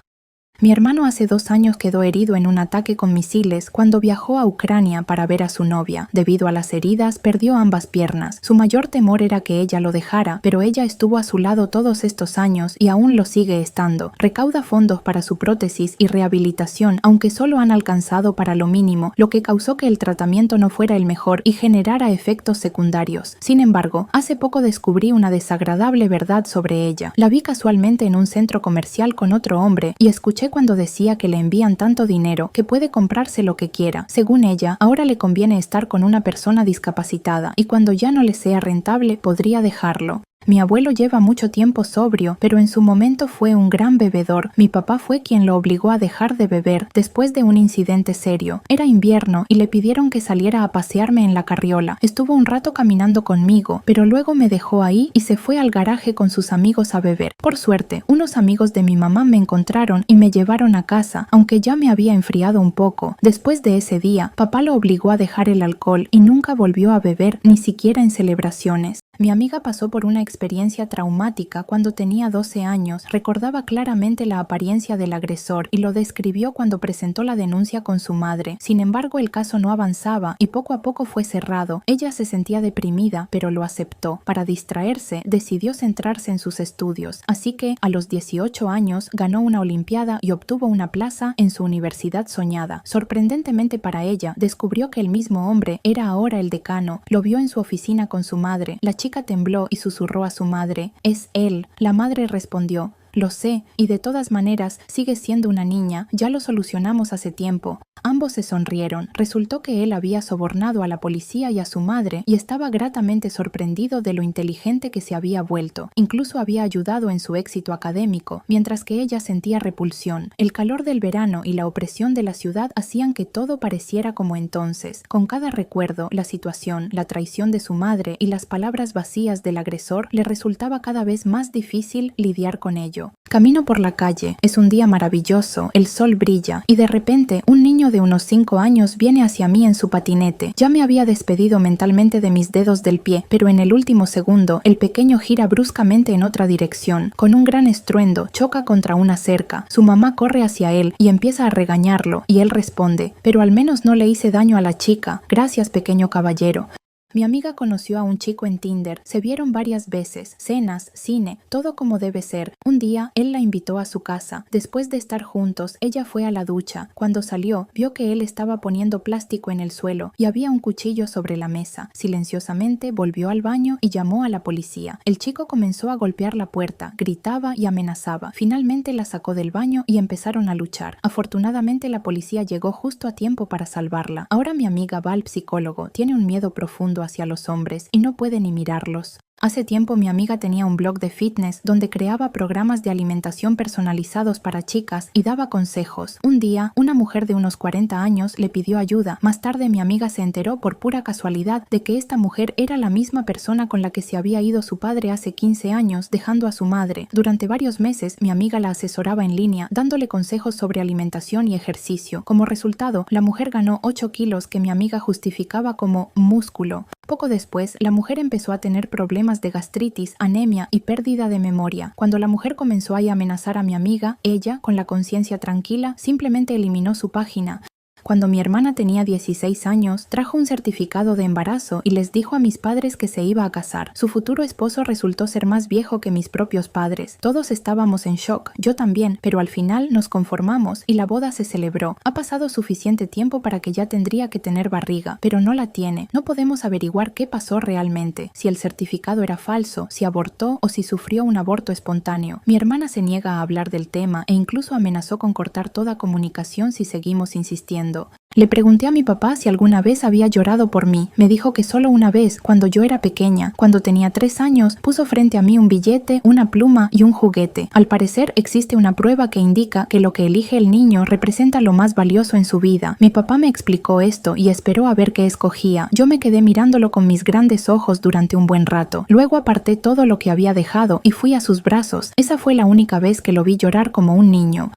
Mi hermano hace 2 años quedó herido en un ataque con misiles cuando viajó a Ucrania para ver a su novia. Debido a las heridas, perdió ambas piernas. Su mayor temor era que ella lo dejara, pero ella estuvo a su lado todos estos años y aún lo sigue estando. Recauda fondos para su prótesis y rehabilitación, aunque solo han alcanzado para lo mínimo, lo que causó que el tratamiento no fuera el mejor y generara efectos secundarios. Sin embargo, hace poco descubrí una desagradable verdad sobre ella. La vi casualmente en un centro comercial con otro hombre y escuché cuando decía que le envían tanto dinero que puede comprarse lo que quiera. Según ella, ahora le conviene estar con una persona discapacitada y cuando ya no le sea rentable podría dejarlo. Mi abuelo lleva mucho tiempo sobrio, pero en su momento fue un gran bebedor. Mi papá fue quien lo obligó a dejar de beber después de un incidente serio. Era invierno y le pidieron que saliera a pasearme en la carriola. Estuvo un rato caminando conmigo, pero luego me dejó ahí y se fue al garaje con sus amigos a beber. Por suerte, unos amigos de mi mamá me encontraron y me llevaron a casa, aunque ya me había enfriado un poco. Después de ese día, papá lo obligó a dejar el alcohol y nunca volvió a beber, ni siquiera en celebraciones. Mi amiga pasó por una experiencia traumática cuando tenía 12 años. Recordaba claramente la apariencia del agresor y lo describió cuando presentó la denuncia con su madre. Sin embargo, el caso no avanzaba y poco a poco fue cerrado. Ella se sentía deprimida, pero lo aceptó. Para distraerse, decidió centrarse en sus estudios. Así que, a los 18 años, ganó una olimpiada y obtuvo una plaza en su universidad soñada. Sorprendentemente para ella, descubrió que el mismo hombre era ahora el decano. Lo vio en su oficina con su madre. La chica tembló y susurró a su madre, «Es él». La madre respondió, «Lo sé, y de todas maneras sigue siendo una niña, ya lo solucionamos hace tiempo». Ambos se sonrieron. Resultó que él había sobornado a la policía y a su madre y estaba gratamente sorprendido de lo inteligente que se había vuelto. Incluso había ayudado en su éxito académico, mientras que ella sentía repulsión. El calor del verano y la opresión de la ciudad hacían que todo pareciera como entonces. Con cada recuerdo, la situación, la traición de su madre y las palabras vacías del agresor, le resultaba cada vez más difícil lidiar con ello. Camino por la calle. Es un día maravilloso, el sol brilla, y de repente un niño de unos 5 años viene hacia mí en su patinete. Ya me había despedido mentalmente de mis dedos del pie, pero en el último segundo, el pequeño gira bruscamente en otra dirección. Con un gran estruendo, choca contra una cerca. Su mamá corre hacia él y empieza a regañarlo, y él responde, «Pero al menos no le hice daño a la chica. Gracias, pequeño caballero». Mi amiga conoció a un chico en Tinder, se vieron varias veces, cenas, cine, todo como debe ser. Un día, él la invitó a su casa. Después de estar juntos, ella fue a la ducha. Cuando salió, vio que él estaba poniendo plástico en el suelo y había un cuchillo sobre la mesa. Silenciosamente volvió al baño y llamó a la policía. El chico comenzó a golpear la puerta, gritaba y amenazaba. Finalmente la sacó del baño y empezaron a luchar. Afortunadamente la policía llegó justo a tiempo para salvarla. Ahora mi amiga va al psicólogo, tiene un miedo profundo hacia los hombres y no puede ni mirarlos. Hace tiempo mi amiga tenía un blog de fitness donde creaba programas de alimentación personalizados para chicas y daba consejos. Un día, una mujer de unos 40 años le pidió ayuda. Más tarde mi amiga se enteró por pura casualidad de que esta mujer era la misma persona con la que se había ido su padre hace 15 años, dejando a su madre. Durante varios meses, mi amiga la asesoraba en línea, dándole consejos sobre alimentación y ejercicio. Como resultado, la mujer ganó 8 kilos que mi amiga justificaba como músculo. Poco después, la mujer empezó a tener problemas de gastritis, anemia y pérdida de memoria. Cuando la mujer comenzó a amenazar a mi amiga, ella, con la conciencia tranquila, simplemente eliminó su página. Cuando mi hermana tenía 16 años, trajo un certificado de embarazo y les dijo a mis padres que se iba a casar. Su futuro esposo resultó ser más viejo que mis propios padres. Todos estábamos en shock, yo también, pero al final nos conformamos y la boda se celebró. Ha pasado suficiente tiempo para que ya tendría que tener barriga, pero no la tiene. No podemos averiguar qué pasó realmente, si el certificado era falso, si abortó o si sufrió un aborto espontáneo. Mi hermana se niega a hablar del tema e incluso amenazó con cortar toda comunicación si seguimos insistiendo. Le pregunté a mi papá si alguna vez había llorado por mí. Me dijo que solo una vez, cuando yo era pequeña. Cuando tenía 3 años, puso frente a mí un billete, una pluma y un juguete. Al parecer, existe una prueba que indica que lo que elige el niño representa lo más valioso en su vida. Mi papá me explicó esto y esperó a ver qué escogía. Yo me quedé mirándolo con mis grandes ojos durante un buen rato. Luego aparté todo lo que había dejado y fui a sus brazos. Esa fue la única vez que lo vi llorar como un niño.